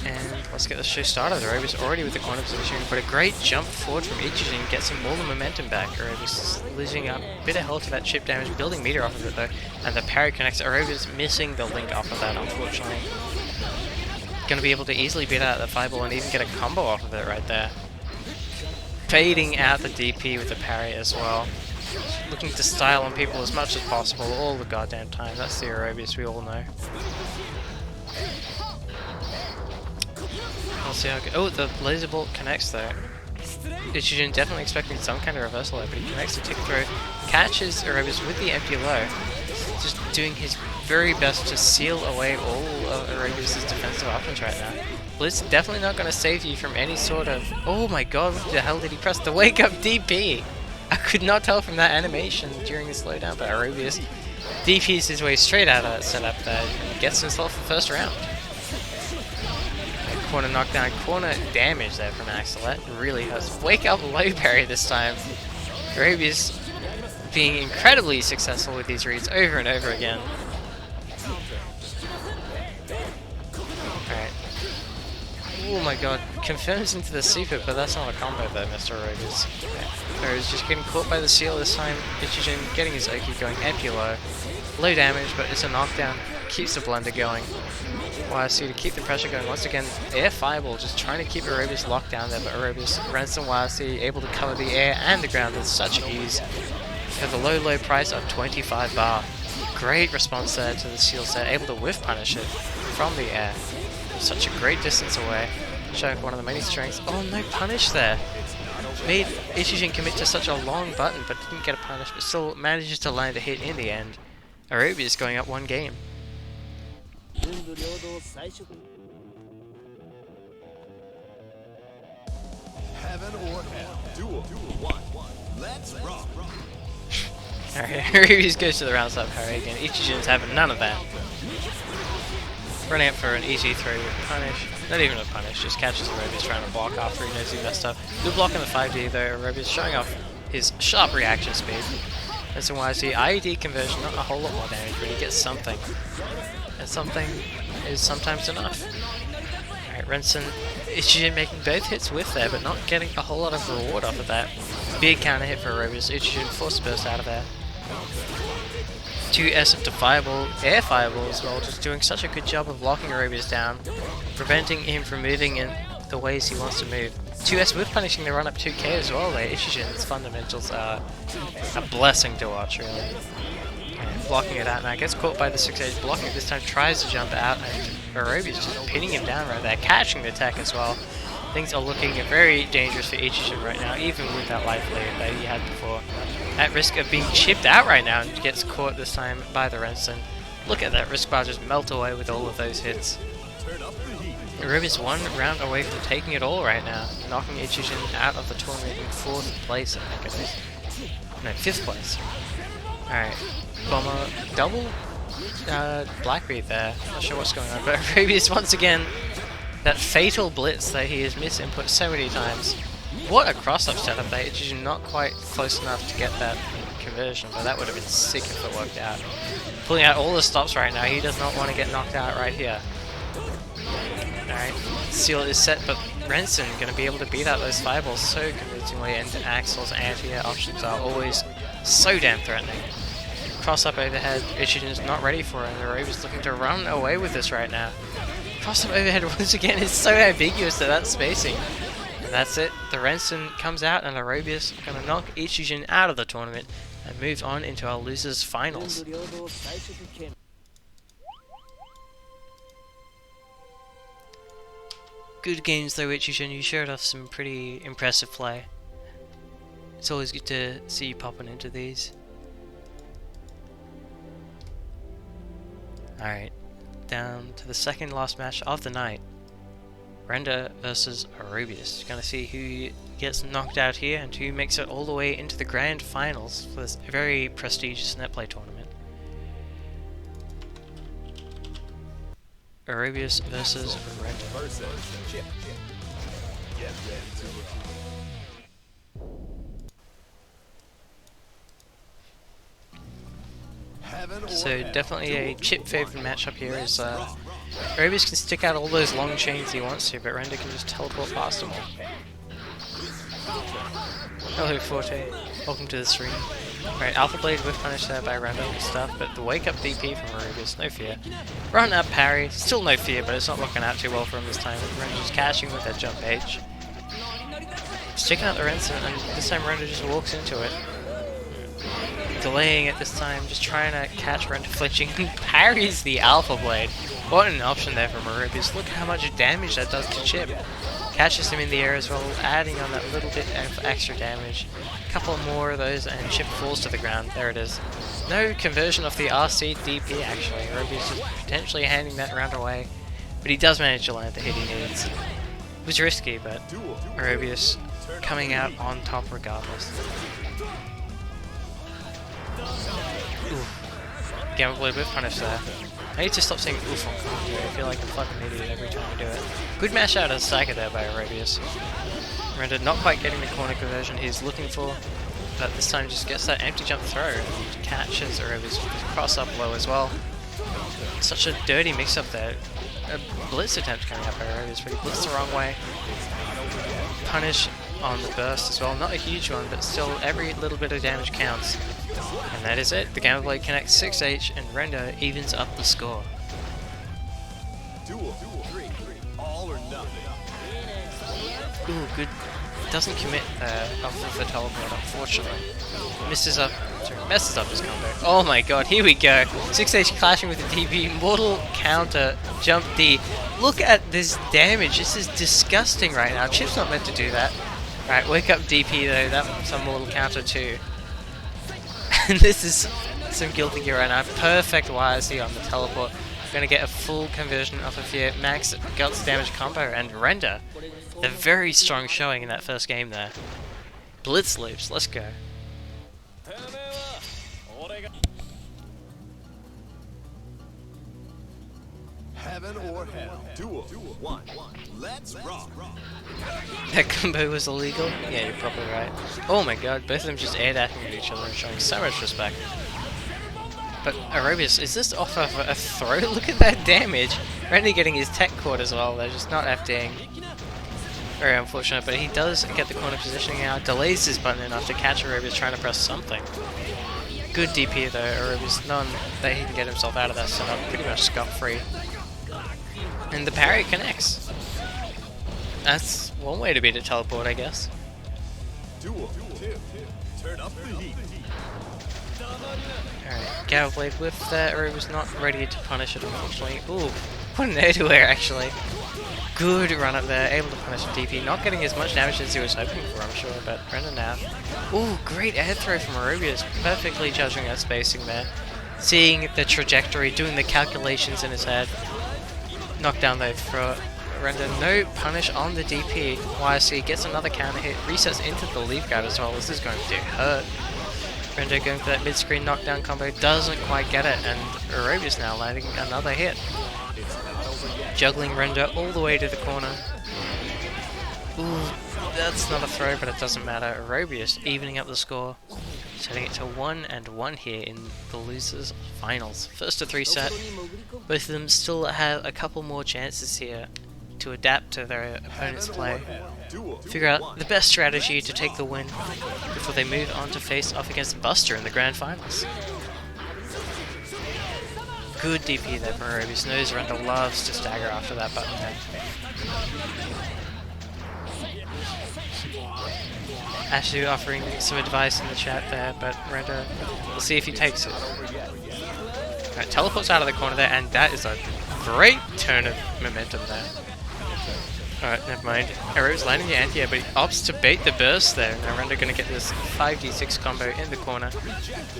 [SPEAKER 1] And let's get the show started. Arabius already with the corner position, but a great jump forward from Ichijin gets him all the momentum back. Arabius losing a bit of health to that chip damage, building meter off of it though, and the parry connects. Arabius missing the link off of that, unfortunately. Gonna be able to easily beat out the fireball and even get a combo off of it right there. Fading out the DP with the parry as well. Looking to style on people as much as possible all the goddamn time. That's the Arabius we all know. We'll see how it goes. Oh, the laser bolt connects though. Ichijin definitely expecting some kind of reversal there, but he connects the tick through, catches Arabius with the empty low. Just doing his very best to seal away all of Arabius' defensive options right now. Blitz definitely not going to save you from any sort of... Oh my god, what the hell did he press? The wake up DP! I could not tell from that animation during the slowdown, but Arabius DPs his way straight out of that setup there and gets himself the first round. Corner knockdown, corner damage there from Axel. That really hurts. Wake up low parry this time. Arabius being incredibly successful with these reads over and over again. Alright. Oh my god. Confirms into the super, but that's not a combo though, Mr. Arabius. Arabius just getting caught by the seal this time. Ichijin getting his Oki going. Empty low. Low damage, but it's a knockdown. Keeps the blender going. YSC to keep the pressure going. Once again, air fireball, just trying to keep Arabius locked down there, but Arabius ransom YSC able to cover the air and the ground with such ease. For the low price of 25 bar. Great response there to the seal set, able to whiff punish it from the air. Such a great distance away, showing one of the many strengths. Oh, no punish there. Made Ichijin commit to such a long button, but didn't get a punish, but still manages to land a hit in the end. Arabius going up one game.
[SPEAKER 2] Heaven or hell. Duel. 1. Let's rock.
[SPEAKER 1] Alright, Arabius goes to the round side parry again. Ichijin's having none of that. Running up for an easy throw with punish. Not even a punish, just catches Arabius trying to block after he knows he messed up. Good block in the 5D though. Arabius showing off his sharp reaction speed. That's why I see IED conversion, not a whole lot more damage, but he gets something. And something is sometimes enough. Alright, Renson, Ichijin making both hits with there, but not getting a whole lot of reward off of that. Big counter hit for Arabius. Ichijin force burst out of there. 2S up to fireball, air fireball as well, just doing such a good job of locking Aerobius down, preventing him from moving in the ways he wants to move. 2S with punishing the run up 2k as well there. Ichijin's fundamentals are a blessing to watch, really. And blocking it out now, gets caught by the 6H, blocking it this time, tries to jump out, and Aerobius just pinning him down right there, catching the attack as well. Things are looking very dangerous for Ichijin right now, even with that life lead that he had before. At risk of being chipped out right now, and gets caught this time by the Renson. Look at that risk bar just melt away with all of those hits. Aerobius 1 round away from taking it all right now, knocking Ichijin out of the tournament in 4th place, I think it is. No, 5th place. Alright, Bomber, double Blackbeard there, not sure what's going on, but Aerobius once again, that fatal blitz that he has misinput so many times. What a cross-up setup there, Ichijin not quite close enough to get that conversion, but that would have been sick if it worked out. Pulling out all the stops right now, he does not want to get knocked out right here. Alright, seal is set, but Renson going to be able to beat out those fireballs so convincingly, and Axel's anti-air options are always so damn threatening. Cross up overhead, Ichijin is not ready for it, and Aerobius looking to run away with this right now. Cross up overhead once again is so ambiguous to that spacing. And that's it, the Renson comes out, and Aerobius going to knock Ichijin out of the tournament and move on into our losers finals. Good games though, Ichijin, you showed off some pretty impressive play. It's always good to see you popping into these. Alright, down to the second last match of the night. Render versus Aerobius. Gonna see who gets knocked out here and who makes it all the way into the grand finals for this very prestigious Netplay tournament. Aerobius versus Render. So definitely a chip favored matchup here as Aerobius can stick out all those long chains he wants to, but Render can just teleport past them all. Hello Forte, welcome to the stream. Right, Alpha Blade with punish there by Render and stuff, but the wake up DP from Aerobius, no fear. Run up parry, still no fear, but it's not working out too well for him this time. Render's catching with that jump H. Sticking out the Renson, and this time Render just walks into it. Delaying it this time, just trying to catch Render flinching, and parries the Alpha Blade. What an option there from Aerobius. Look how much damage that does to Chip. Catches him in the air as well, adding on that little bit of extra damage. A couple more of those and Chip falls to the ground. There it is. No conversion of the RC DP actually. Aerobius is potentially handing that round away, but he does manage to land the hit he needs. It was risky, but Aerobius coming out on top regardless. Gamma Blade with punish there. I need to stop saying oof on commentary. I feel like a fucking idiot every time I do it. Good mash out of Psycho there by Aerobius. Render not quite getting the corner conversion he's looking for, but this time just gets that empty jump throw. Catches Aerobius with his cross up low as well. Such a dirty mix up there. A blitz attempt coming up by Aerobius, but he blitzed the wrong way. Punish on the burst as well. Not a huge one, but still every little bit of damage counts. And that is it. The Gamma Blade connects 6H and Render evens up the score.
[SPEAKER 2] Duel, all or nothing.
[SPEAKER 1] Ooh, good. Doesn't commit off of the teleport, unfortunately. Messes up his combo. Oh my god, here we go. 6H clashing with the DP. Mortal counter jump D. Look at this damage. This is disgusting right now. Chip's not meant to do that. Right, wake up DP though. That's a mortal counter too. And this is some guilty gear right now. Perfect YRC on the teleport. Gonna get a full conversion off of your max guts damage combo, and Render. The very strong showing in that first game there. Blitz loops, let's go.
[SPEAKER 2] Heaven or hell. Duel. One. Let's rock.
[SPEAKER 1] That combo was illegal? Yeah, you're probably right. Oh my god, both of them just air dashing at each other and showing so much respect. But Aerobius, is this off of a throw? Look at that damage! Randy getting his tech caught as well, they're just not FDing. Very unfortunate, but he does get the corner positioning out, delays his button enough to catch Aerobius trying to press something. Good DP though, or it was none that he can get himself out of that setup pretty much scot-free. And the parry connects. That's one way to beat a teleport, I guess.
[SPEAKER 2] Duel 2. Turn up the heat.
[SPEAKER 1] Alright, Gallowblade with that, or he was not ready to punish it unfortunately. Ooh, what an air to air actually. Good run up there, able to punish the DP, not getting as much damage as he was hoping for, I'm sure, but Brendan now. Ooh, great air throw from Arubius, perfectly judging that spacing there. Seeing the trajectory, doing the calculations in his head. Knockdown though for Render, no punish on the DP. YC gets another counter hit, resets into the leaf guard as well. This is going to hurt. Render going for that mid-screen knockdown combo, doesn't quite get it, and Arubius now landing another hit. Juggling Render all the way to the corner. Ooh, that's not a throw, but it doesn't matter. Arubius evening up the score, setting it to 1-1 here in the losers finals. First to 3 set. Both of them still have a couple more chances here to adapt to their opponent's play. Figure out the best strategy to take the win before they move on to face off against Buster in the grand finals. Good DP there from Arubius. Knows Render loves to stagger after that button there. Ashu offering some advice in the chat there, but Render, we'll see if he takes it. Right, teleports out of the corner there, and that is a great turn of momentum there. Alright, never mind. Arubius landing the anti-air, but he opts to bait the burst there. Now Render gonna get this 5d6 combo in the corner.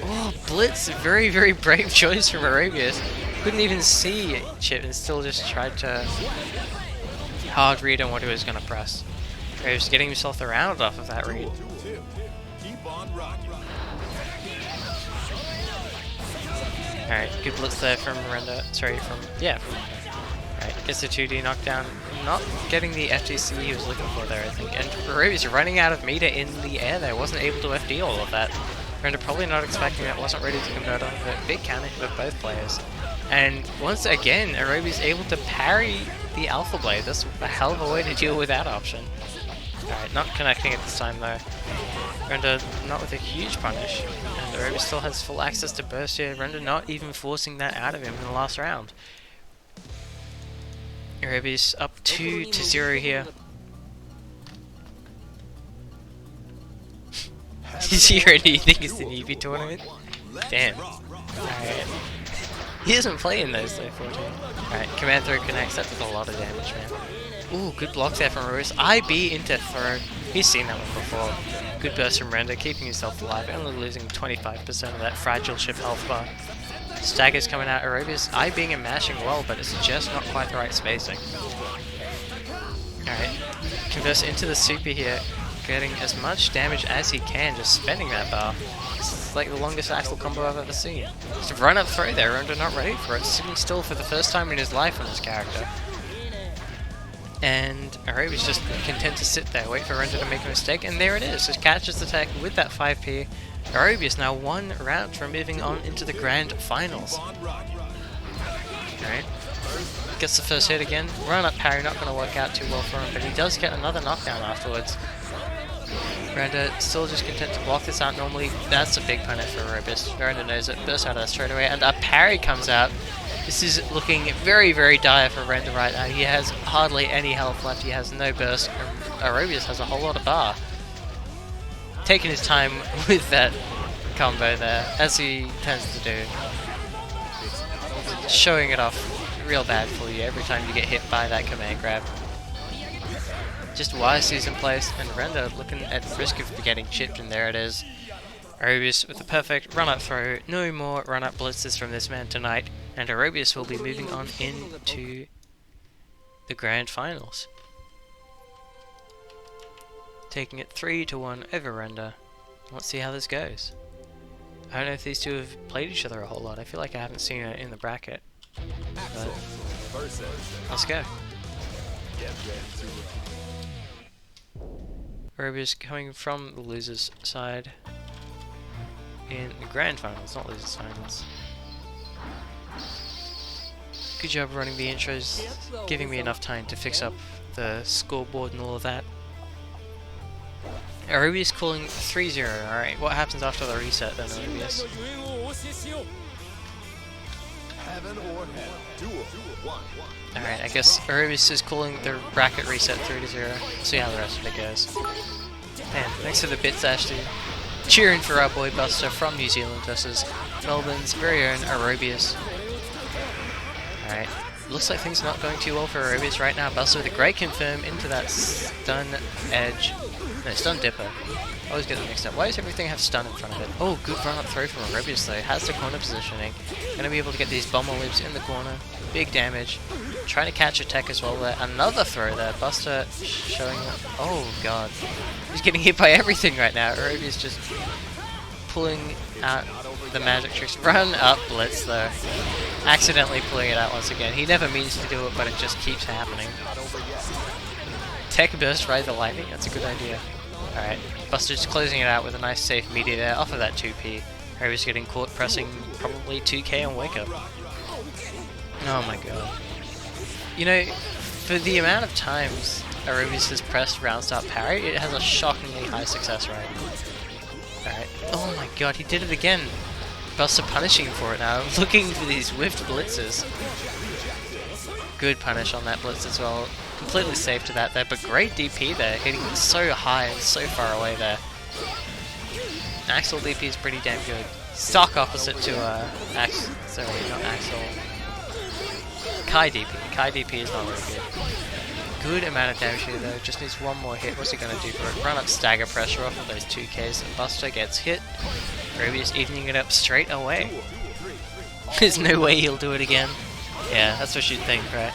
[SPEAKER 1] Oh, Blitz! Very, very brave choice from Arubius. Couldn't even see Chip and still just tried to hard read on what he was gonna press. Arubius getting himself around off of that read. Alright, good blitz there from Render. Sorry, from Render. Right, gets the 2D knockdown, not getting the FTC he was looking for there, I think. And Arubius running out of meter in the air there, wasn't able to FD all of that. Render probably not expecting that, wasn't ready to convert on, but big counter hit with both players. And once again, Arubius able to parry the Alpha Blade. That's a hell of a way to deal with that option. Alright, not connecting at this time though. Render not with a huge punish, and Arubius still has full access to burst here. Render not even forcing that out of him in the last round. Arubius up 2-0 here. Is he ready? You think it's the EV tournament? Damn. Alright. He doesn't play in those though, 14. Alright, command throw connects. That does a lot of damage, man. Ooh, good block there from Arubius. IB into throw. He's seen that one before. Good burst from Render, keeping himself alive, only losing 25% of that fragile ship health bar. Stagger's coming out, Arubius IBing and mashing well, but it's just not quite the right spacing. Alright, converse into the super here, getting as much damage as he can, just spending that bar. It's like the longest axle combo I've ever seen. Just run up through there, Render not ready for it, sitting still for the first time in his life on this character. And Arubius just content to sit there, wait for Render to make a mistake, and there it is, just catches the tech with that 5p. Arubius now 1 round from moving on into the grand finals. Alright, gets the first hit again, run up parry, not going to work out too well for him, but he does get another knockdown afterwards. Render still just content to block this out normally. That's a big punish for Arubius. Render knows it, bursts out of that straight away, and a parry comes out. This is looking very, very dire for Render right now. He has hardly any health left, he has no burst, and Arubius has a whole lot of bar. Taking his time with that combo there, as he tends to do. Showing it off real bad for you every time you get hit by that command grab. Just YC's in place, and Render looking at risk of getting chipped, and there it is. Arubius with a perfect run-up throw. No more run-up blitzes from this man tonight, and Arubius will be moving on into the grand finals. Taking it 3-1 over Render. Let's see how this goes. I don't know if these two have played each other a whole lot. I feel like I haven't seen it in the bracket. But let's go. Arubius coming from the losers side in the grand finals, not losers finals. Good job running the intros, giving me enough time to fix up the scoreboard and all of that. Arubius calling 3-0. Alright, what happens after the reset then, Arubius?
[SPEAKER 2] Heaven or hell. Duel.
[SPEAKER 1] Alright, I guess Arubius is calling the bracket reset 3-0. See how the rest of it goes. And thanks for the bits, Ashley. Cheering for our boy Buster from New Zealand versus Melbourne's very own Arubius. Alright, looks like things are not going too well for Arubius right now. Buster with a great confirm into that stun edge. No, stun dipper. Always get them mixed up. Why does everything have stun in front of it? Oh, good run up throw from Arubius though. Has the corner positioning. Gonna be able to get these bomber loops in the corner. Big damage. Trying to catch a tech as well there. Another throw there. Buster showing up. Oh god. He's getting hit by everything right now. Arubius just pulling out the magic tricks. Run up blitz though. Accidentally pulling it out once again. He never means to do it, but it just keeps happening. Tech burst right the lightning. That's a good idea. Alright. Buster's closing it out with a nice safe media there off of that 2P. Arubius getting caught pressing probably 2K on wake up. Oh my god. You know, for the amount of times Arubius has pressed round start parry, it has a shockingly high success rate. Alright. Oh my god, he did it again. Buster punishing him for it now, looking for these whiffed blitzes. Good punish on that blitz as well. Completely safe to that there, but great DP there, hitting so high and so far away there. Axel DP is pretty damn good. Stock opposite to sorry, not Axel. Kai DP. Kai DP is not very good. Good amount of damage here though, just needs one more hit. What's he gonna do for it? Run up stagger pressure off of those 2Ks, and Buster gets hit. Arubius evening it up straight away. There's no way he'll do it again. Yeah, that's what you'd think, right?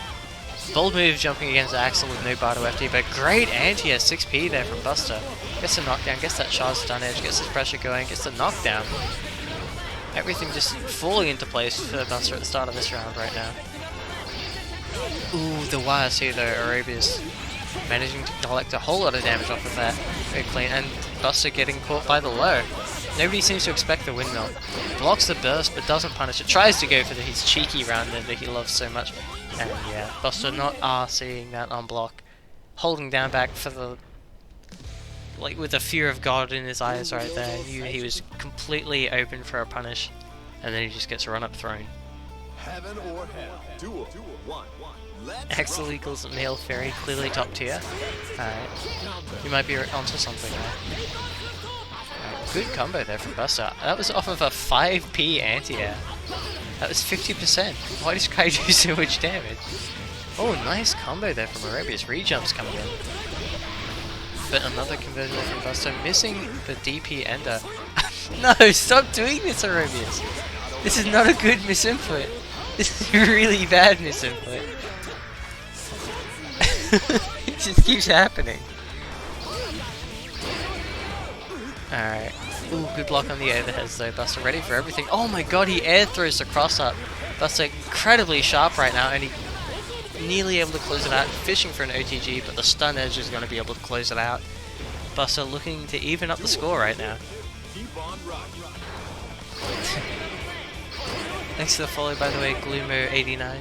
[SPEAKER 1] Bold move jumping against Axel with no bar to FD, but great anti-air 6P there from Buster. Gets a knockdown, gets that charge stun edge, gets his pressure going, gets the knockdown. Everything just falling into place for Buster at the start of this round right now. Ooh, the YRC though, Arubius managing to collect a whole lot of damage off of that. Very clean, and Buster getting caught by the low. Nobody seems to expect the windmill. Blocks the burst but doesn't punish it. Tries to go for his cheeky round that he loves so much. And yeah, Buster not RCing that on block. Holding down back for the... like with the fear of God in his eyes right there. Knew he was completely open for a punish. And then he just gets run up thrown.
[SPEAKER 2] Heaven or hell. Duel.
[SPEAKER 1] Axel equals male fairy, clearly top tier. Alright. You might be onto something there. Good combo there from Buster. That was off of a 5P anti-air. That was 50%. Why does Kai do so much damage? Oh, nice combo there from Arubius. Rejumps coming in. But another conversion there from Buster. Missing the DP ender. No, stop doing this, Arubius. This is not a good misinput. This is really bad misinput. It just keeps happening. Alright. Ooh, good block on the overheads though. Buster ready for everything. Oh my god, he air throws the cross up. Buster incredibly sharp right now, and he nearly able to close it out. Fishing for an OTG, but the stun edge is going to be able to close it out. Buster looking to even up the score right now. Thanks to the follow, by the way, Gloomo89.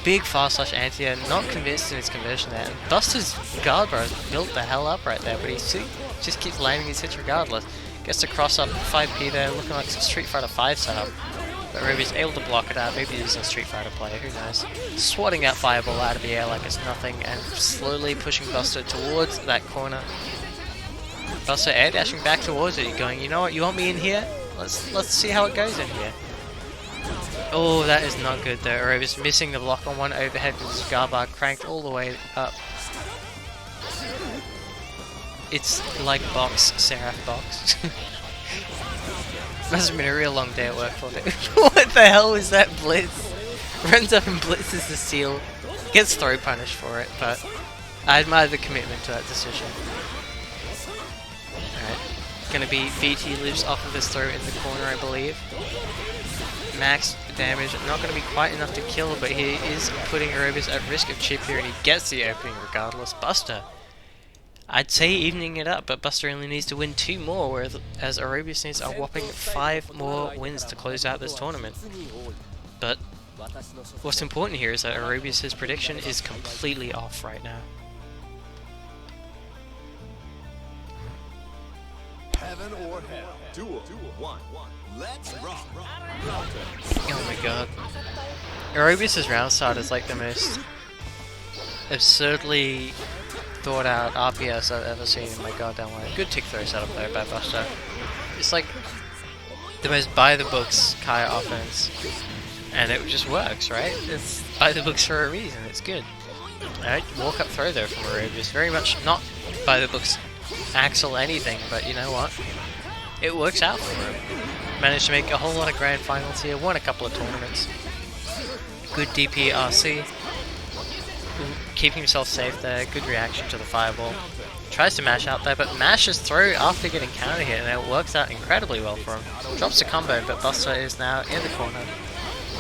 [SPEAKER 1] Big fast slash anti-air, not convinced in his conversion there. And Buster's guard bar built the hell up right there, but he just keeps landing his hits regardless. Gets to cross up 5P there, looking like some Street Fighter 5 setup. But Ruby's able to block it out, maybe he's a Street Fighter player, who knows. Swatting that fireball out of the air like it's nothing, and slowly pushing Buster towards that corner. Buster air dashing back towards it, going, you know what, you want me in here? Let's see how it goes in here. Oh, that is not good though. Arubius missing the block on one overhead with his guard bar cranked all the way up. It's like box, Seraph box. Must have been a real long day at work for it. What the hell was that blitz? Runs up and blitzes the seal. Gets throw punished for it, but I admire the commitment to that decision. Alright. Gonna be VT lives off of his throw in the corner, I believe. Max damage, not going to be quite enough to kill, but he is putting Arubius at risk of chip here, and he gets the opening regardless. Buster, I'd say evening it up, but Buster only needs to win 2 more, whereas Arubius needs a whopping 5 more wins to close out this tournament. But what's important here is that Arubius' prediction is completely off right now.
[SPEAKER 2] Heaven or hell. Duel 1. Let's rock.
[SPEAKER 1] Oh my god. Aerobius' round start is like the most absurdly thought out RPS I've ever seen in my goddamn life. Good tick throw setup though by Buster. It's like the most by the books Kaya offense. And it just works, right? It's by the books for a reason, it's good. Alright, walk up throw there from Aerobius. Very much not by the books Axel anything, but you know what? It works out for him. Managed to make a whole lot of grand finals here, won a couple of tournaments. Good DP RC. Keeping himself safe there, good reaction to the fireball. Tries to mash out there, but mashes through after getting counter hit, and it works out incredibly well for him. Drops the combo, but Buster is now in the corner.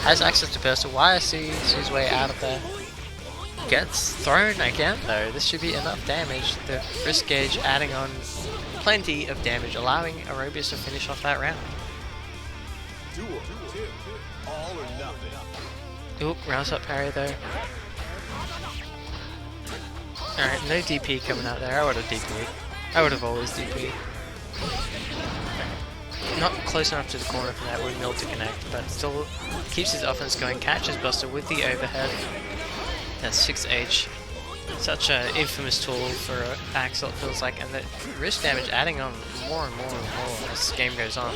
[SPEAKER 1] Has access to burst, sees his way out of there. Gets thrown again though, this should be enough damage. The risk gauge adding on plenty of damage, allowing Aerobius to finish off that round.
[SPEAKER 2] Duel 2. All or nothing.
[SPEAKER 1] Oop, rounds up parry though. Alright, no DP coming out there. I would have DP'd. I would have always DP'd. Not close enough to the corner for that windmill to connect, but still keeps his offense going. Catches Buster with the overhead. That's 6H. Such an infamous tool for Axel, it feels like, and the risk damage adding on more and more and more as the game goes on.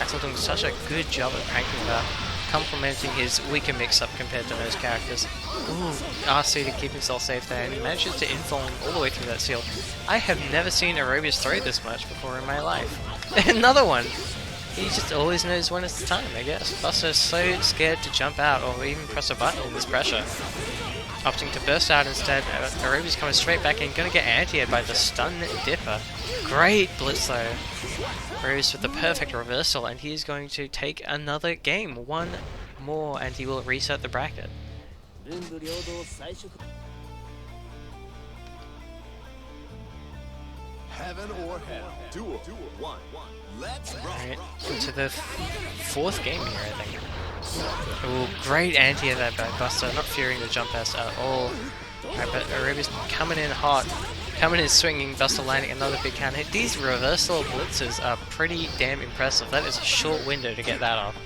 [SPEAKER 1] Axel doing such a good job at pranking that, complementing his weaker mix-up compared to most characters. Ooh, RC to keep himself safe there, and he manages to info him all the way through that seal. I have never seen Aerobius throw this much before in my life. Another one! He just always knows when it's the time, I guess. Buster's so scared to jump out or even press a button in this pressure. Opting to burst out instead. Aerobius coming straight back in, gonna get anti-aired by the stun dipper. Great blitz though. Aerobius with the perfect reversal, and he is going to take another game. One more, and he will reset the bracket.
[SPEAKER 2] Heaven or hell. Duel 1. Let's rock.
[SPEAKER 1] Alright, into the fourth game here, I think. Ooh, great anti there by Buster, not fearing the jump pass at all. Alright, but Aerobius coming in hot, coming in swinging, Buster landing another big counter hit. These reversal blitzes are pretty damn impressive. That is a short window to get that off.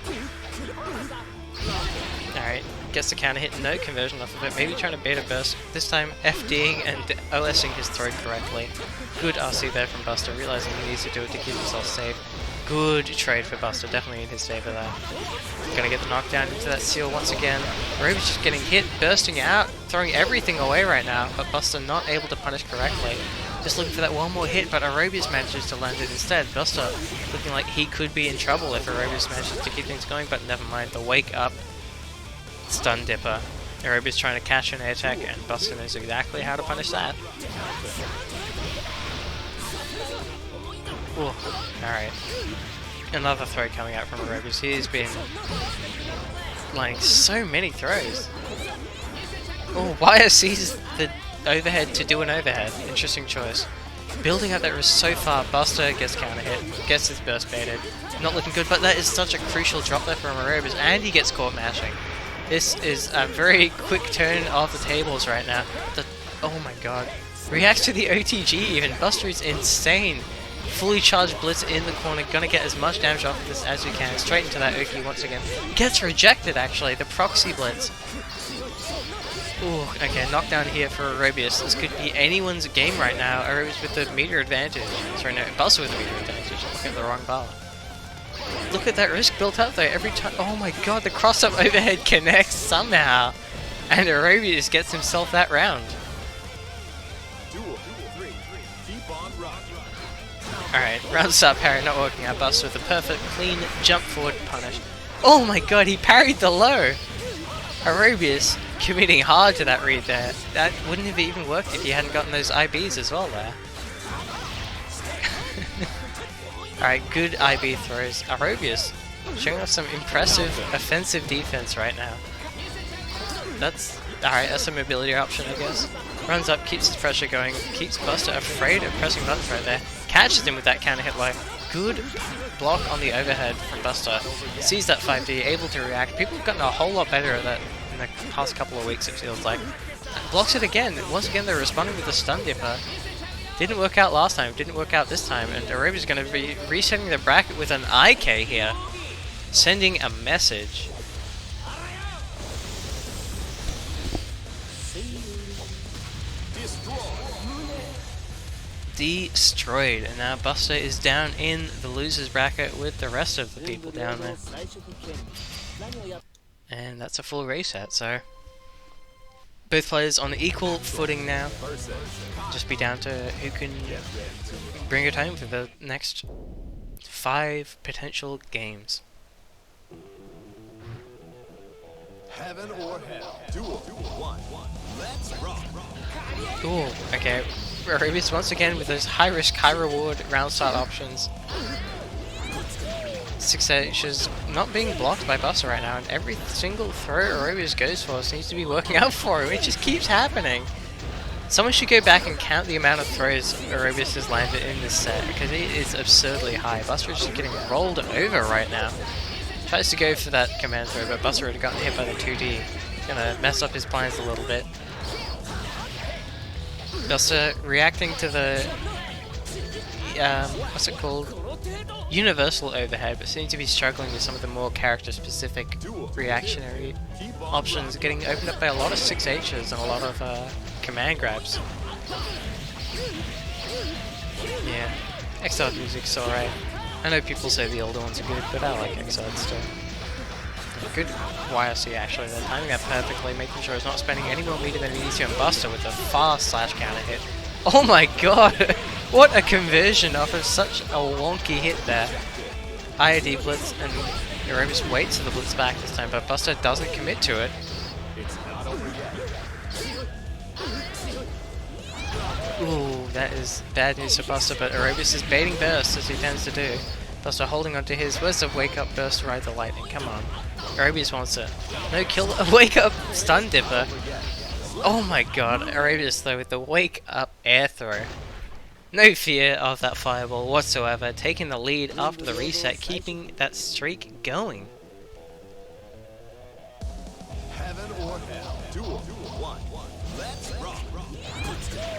[SPEAKER 1] Alright, gets the counter hit, no conversion off of it, maybe trying to bait a burst. This time FDing and OSing his throw correctly. Good RC there from Buster, realizing he needs to do it to keep himself safe. Good trade for Buster, definitely in his favor there. Gonna get the knockdown into that seal once again. Aerobius just getting hit, bursting out, throwing everything away right now, but Buster not able to punish correctly. Just looking for that one more hit, but Aerobius manages to land it instead. Buster looking like he could be in trouble if Aerobius manages to keep things going, but never mind. The wake up stun dipper. Aerobius trying to catch an air attack, and Buster knows exactly how to punish that. Ooh, alright. Another throw coming out from Aerobius. He's been like so many throws. Oh, YSC's the overhead to do an overhead. Interesting choice. Building up that risk so far. Buster gets counter hit, gets his burst baited. Not looking good, but that is such a crucial drop there from Aerobius, and he gets caught mashing. This is a very quick turn of the tables right now. Oh my god. Reacts to the OTG even. Buster is insane. Fully charged blitz in the corner, gonna get as much damage off of this as we can. Straight into that Oki once again. Gets rejected actually, the proxy blitz. Ooh, okay, knockdown here for Aerobius. This could be anyone's game right now. Aerobius with the meter advantage. Sorry, no, Buster with the meter advantage. I'm looking at the wrong bar. Look at that risk built up though, every time. Oh my god, the cross-up overhead connects somehow. And Aerobius gets himself that round. Alright, rounds up parry not working out. Buster with a perfect clean jump forward punish. Oh my god, he parried the low! Aerobius committing hard to that read there. That wouldn't have even worked if he hadn't gotten those IBs as well there. Alright, good IB throws. Aerobius showing off some impressive offensive defense right now. That's alright, that's a mobility option I guess. Runs up, keeps his pressure going, keeps Buster afraid of pressing buttons right there. Catches him with that counter hit low. Good block on the overhead from Buster. Sees that 5D, able to react. People have gotten a whole lot better at that in the past couple of weeks it feels like. Blocks it again. Once again they're responding with the stun dipper. Didn't work out last time, didn't work out this time, and Arabia's going to be resetting the bracket with an IK here. Sending a message. Destroyed, and now Buster is down in the losers bracket with the rest of the people down there. And that's a full reset, so both players on equal footing now. Just be down to who can bring it home for the next 5 potential games.
[SPEAKER 2] Heaven or hell. Duel 1. Let's rock.
[SPEAKER 1] Ooh, okay. Arabius once again with those high risk, high reward round start options. 6H is not being blocked by Buster right now, and every single throw Arabius goes for seems to be working out for him. It just keeps happening. Someone should go back and count the amount of throws Arabius has landed in this set, because it is absurdly high. Buster is just getting rolled over right now. Tries to go for that command throw, but Buster would have gotten hit by the 2D. Gonna mess up his plans a little bit. Buster reacting to the what's it called? Universal overhead, but seems to be struggling with some of the more character-specific reactionary options, getting opened up by a lot of 6Hs and a lot of command grabs. Yeah, Exiled music's alright. I know people say the older ones are good, but I like Exiled still. Good YRC actually, they're timing that perfectly, making sure it's not spending any more meter than it needs to, and Buster with a fast slash counter hit. Oh my god! What a conversion off of such a wonky hit there. IOD blitz, and Arabius waits for the blitz back this time, but Buster doesn't commit to it.
[SPEAKER 2] It's not over yet.
[SPEAKER 1] Ooh, that is bad news for Buster, but Arabius is baiting burst as he tends to do. Buster holding onto his, where's the wake up burst to ride the lightning? Come on. Arabius wants it. No kill, wake up stun dipper. Oh my god, Arabius though with the wake up air throw. No fear of that fireball whatsoever, taking the lead after the reset, keeping that streak going.
[SPEAKER 2] Heaven or hell. Duel 1. Let's rock.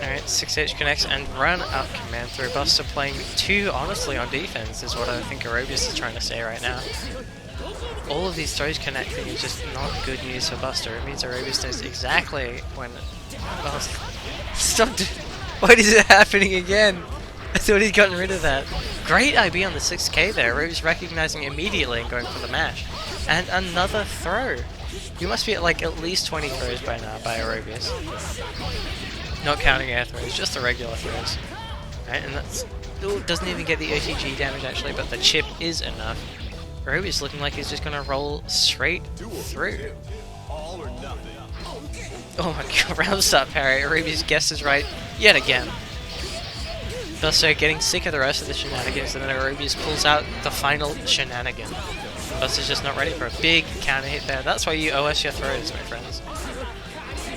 [SPEAKER 1] Alright, 6H connects and run up command through. Buster playing too honestly on defense is what I think Arabius is trying to say right now. All of these throws connecting is just not good news for Buster. It means Arabius knows exactly when... Oh, stop! What is it happening again? I thought he'd gotten rid of that. Great IB on the 6K there. Arabius recognizing immediately and going for the mash. And another throw. You must be at like at least 20 throws by now by Arabius. Not counting air throws, just the regular throws. Right, and that's... Ooh, doesn't even get the OCG damage actually, but the chip is enough. Arabius looking like he's just gonna roll straight through.
[SPEAKER 2] All or nothing.
[SPEAKER 1] Oh my god, round start parry. Arabius guesses right yet again. Buster getting sick of the rest of the shenanigans, and then Arabius pulls out the final shenanigan. Buster's just not ready for a big counter hit there. That's why you OS your throws, my friends.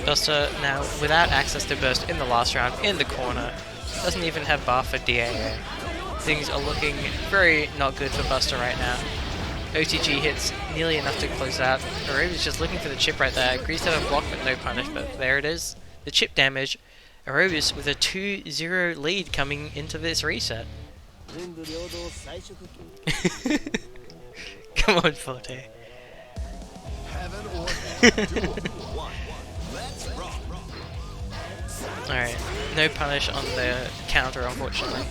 [SPEAKER 1] Buster now without access to burst in the last round, in the corner. Doesn't even have bar for DAA. Things are looking very not good for Buster right now. OTG hits nearly enough to close out. Arabius just looking for the chip right there. Agrees to have a block but no punish, but there it is. The chip damage. Arabius with a 2-0 lead coming into this reset. Come on, Forte.
[SPEAKER 2] Heaven or hell. Duel 1. Let's rock.
[SPEAKER 1] Alright, no punish on the counter unfortunately.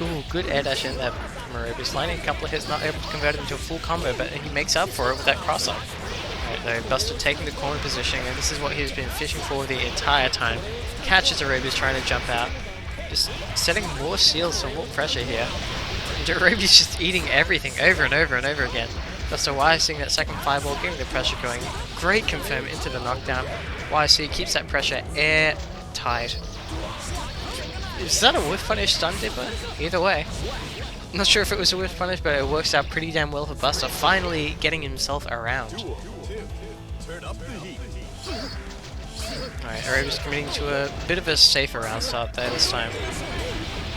[SPEAKER 1] Ooh, good air dash in there from Arabius. Landing a couple of hits, not able to convert it into a full combo, but he makes up for it with that cross-up. Right, though, Buster taking the corner position, and this is what he's been fishing for the entire time. Catches Arabius trying to jump out. Just setting more shields, so more pressure here. And Arabius just eating everything over and over and over again. Buster YSing that second fireball, getting the pressure going. Great confirm into the knockdown. YC keeps that pressure airtight. Is that a whiff punish stun dipper? Either way. I'm not sure if it was a whiff punish, but it works out pretty damn well for Buster, finally getting himself around.
[SPEAKER 2] Turn up the heat.
[SPEAKER 1] Alright, Arabius committing to a bit of a safer round start there this time.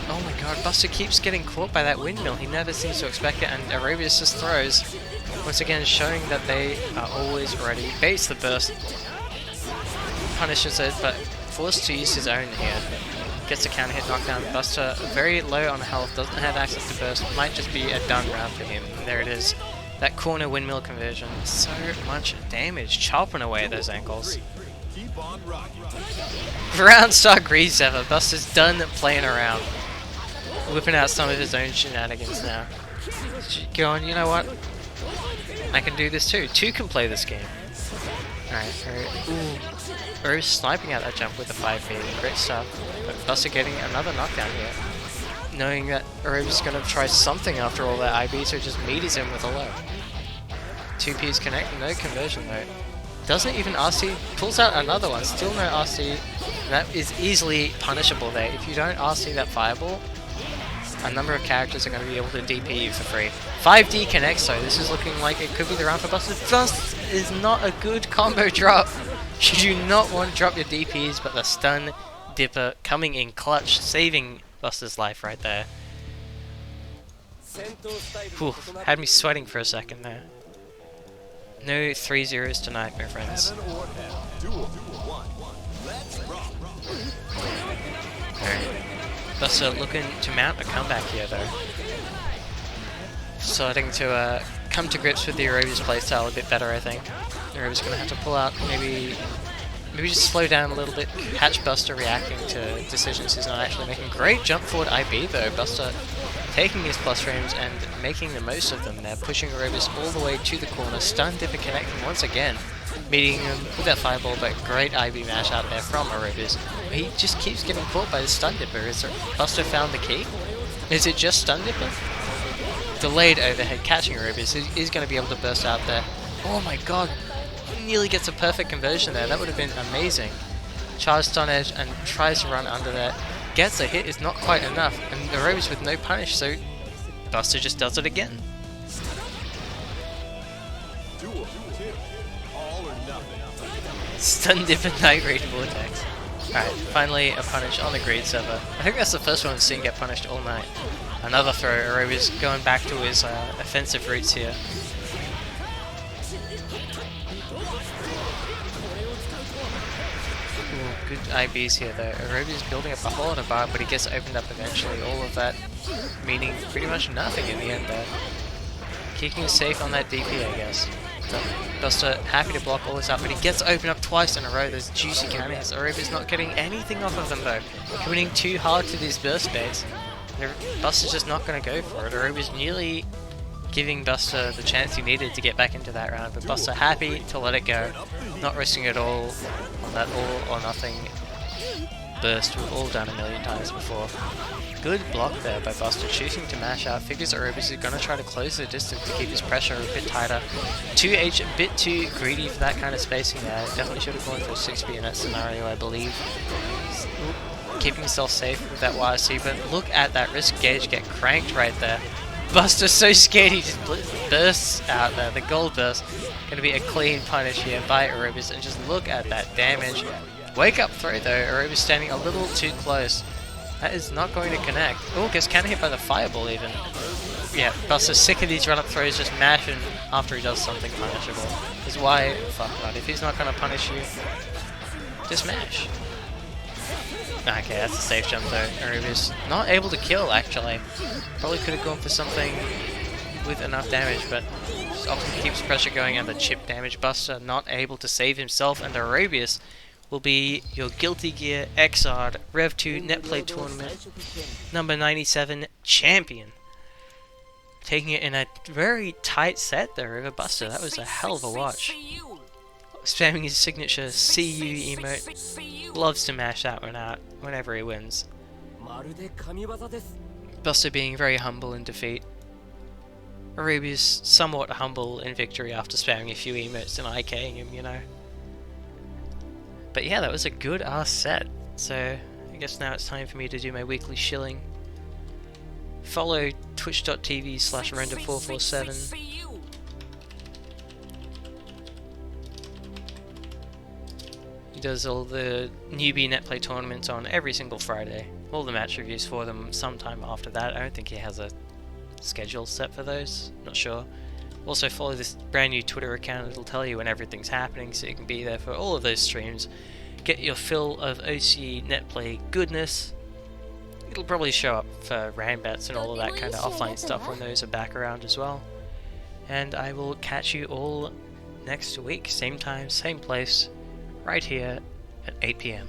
[SPEAKER 1] Oh my god, Buster keeps getting caught by that windmill. He never seems to expect it, and Arabius just throws. Once again, showing that they are always ready. Baits the burst. Punishes it, but forced to use his own here. Gets a counter hit knockdown. Buster very low on health, doesn't have access to burst. Might just be a done round for him. There it is. That corner windmill conversion. So much damage, chopping away at those ankles.
[SPEAKER 2] Keep on rocking.
[SPEAKER 1] Round start Rev2. Buster's done playing around. Whipping out some of his own shenanigans now. Going, you know what? I can do this too. Two can play this game. Alright, ooh. Rose sniping out that jump with the 5 feet. Great stuff. But Buster getting another knockdown here. Knowing that Rose is going to try something after all that IB, so just meters him with a low. 2Ps connect, no conversion though. Doesn't even RC, pulls out another one, still no RC. That is easily punishable there. If you don't RC that fireball, a number of characters are going to be able to DP you for free. 5D connects, so this is looking like it could be the round for Buster. Just is not a good combo drop. Should you not want to drop your DPs, but the stun dipper coming in clutch, saving Buster's life right there. Whew, had me sweating for a second there. No 3-0s tonight, my friends. Alright. Buster looking to mount a comeback here though. Starting to come to grips with the Aerobius playstyle a bit better, I think. Aerobius gonna have to pull out, maybe just slow down a little bit, catch Buster reacting to decisions he's not actually making. Great jump forward IB though, Buster taking his plus frames and making the most of them there, pushing Aerobius all the way to the corner, stun dipper connecting once again, meeting him with that fireball, but great IB mash out there from Aerobius. He just keeps getting caught by the stun dipper. Is Buster found the key? Is it just stun dipper? Delayed overhead catching Aerobius. He's going to be able to burst out there. Oh my god, nearly gets a perfect conversion there. That would have been amazing. Charge stun edge and tries to run under that. Gets a hit, is not quite enough, and Aerobius with no punish, so Buster just does it again. Stun dipper night raid vortex. Alright, finally a punish on the greed server. I think that's the first one we've seen get punished all night. Another throw, Aerobius going back to his offensive roots here. Ooh, good IBs here though. Aerobius building up a whole lot of bar, but he gets opened up eventually. All of that meaning pretty much nothing in the end there. Keeping it safe on that DP, I guess. Buster happy to block all this up, but he gets opened up twice in a row. There's juicy counter hits. Aerobius not getting anything off of them though. Committing too hard to this burst space. Buster's just not going to go for it. Aerobius nearly giving Buster the chance he needed to get back into that round, but Buster happy to let it go. Not risking it all on that all or nothing burst we've all done a million times before. Good block there by Buster, choosing to mash out. Figures Aerobius is going to try to close the distance to keep his pressure a bit tighter. 2H a bit too greedy for that kind of spacing there. Definitely should have gone for a 6B in that scenario, I believe. Keeping himself safe with that YRC, but look at that risk gauge get cranked right there. Buster's so scared he just bursts out there. The gold burst. Going to be a clean punish here by Aerobius, and just look at that damage. Wake up throw though, Aerobius standing a little too close. That is not going to connect. Oh, gets counter hit by the fireball even. Yeah, Buster's sick of these run-up throws, just mashing after he does something punishable. Because why, fuck that, if he's not going to punish you, just mash. Okay, that's a safe jump though. Aerobius not able to kill actually. Probably could have gone for something with enough damage, but often keeps pressure going and the chip damage. Buster not able to save himself, and Aerobius will be your Guilty Gear XR Rev2 Netplay Tournament number 97 champion. Taking it in a very tight set there over Buster. That was a hell of a watch. Spamming his signature CU emote. Loves to mash that one out whenever he wins. Buster being very humble in defeat. Aerobius somewhat humble in victory after spamming a few emotes and IKing him, you know. But yeah, that was a good ass set. So I guess now it's time for me to do my weekly shilling. Follow twitch.tv/render447. He does all the newbie Netplay tournaments on every single Friday. All the match reviews for them sometime after that. I don't think he has a schedule set for those. Not sure. Also follow this brand new Twitter account. It'll tell you when everything's happening, so you can be there for all of those streams. Get your fill of OCE Netplay goodness. it'll probably show up for rain bets and all of that kind of offline stuff when those are back around as well. And I will catch you all next week, same time, same place, right here at 8 PM.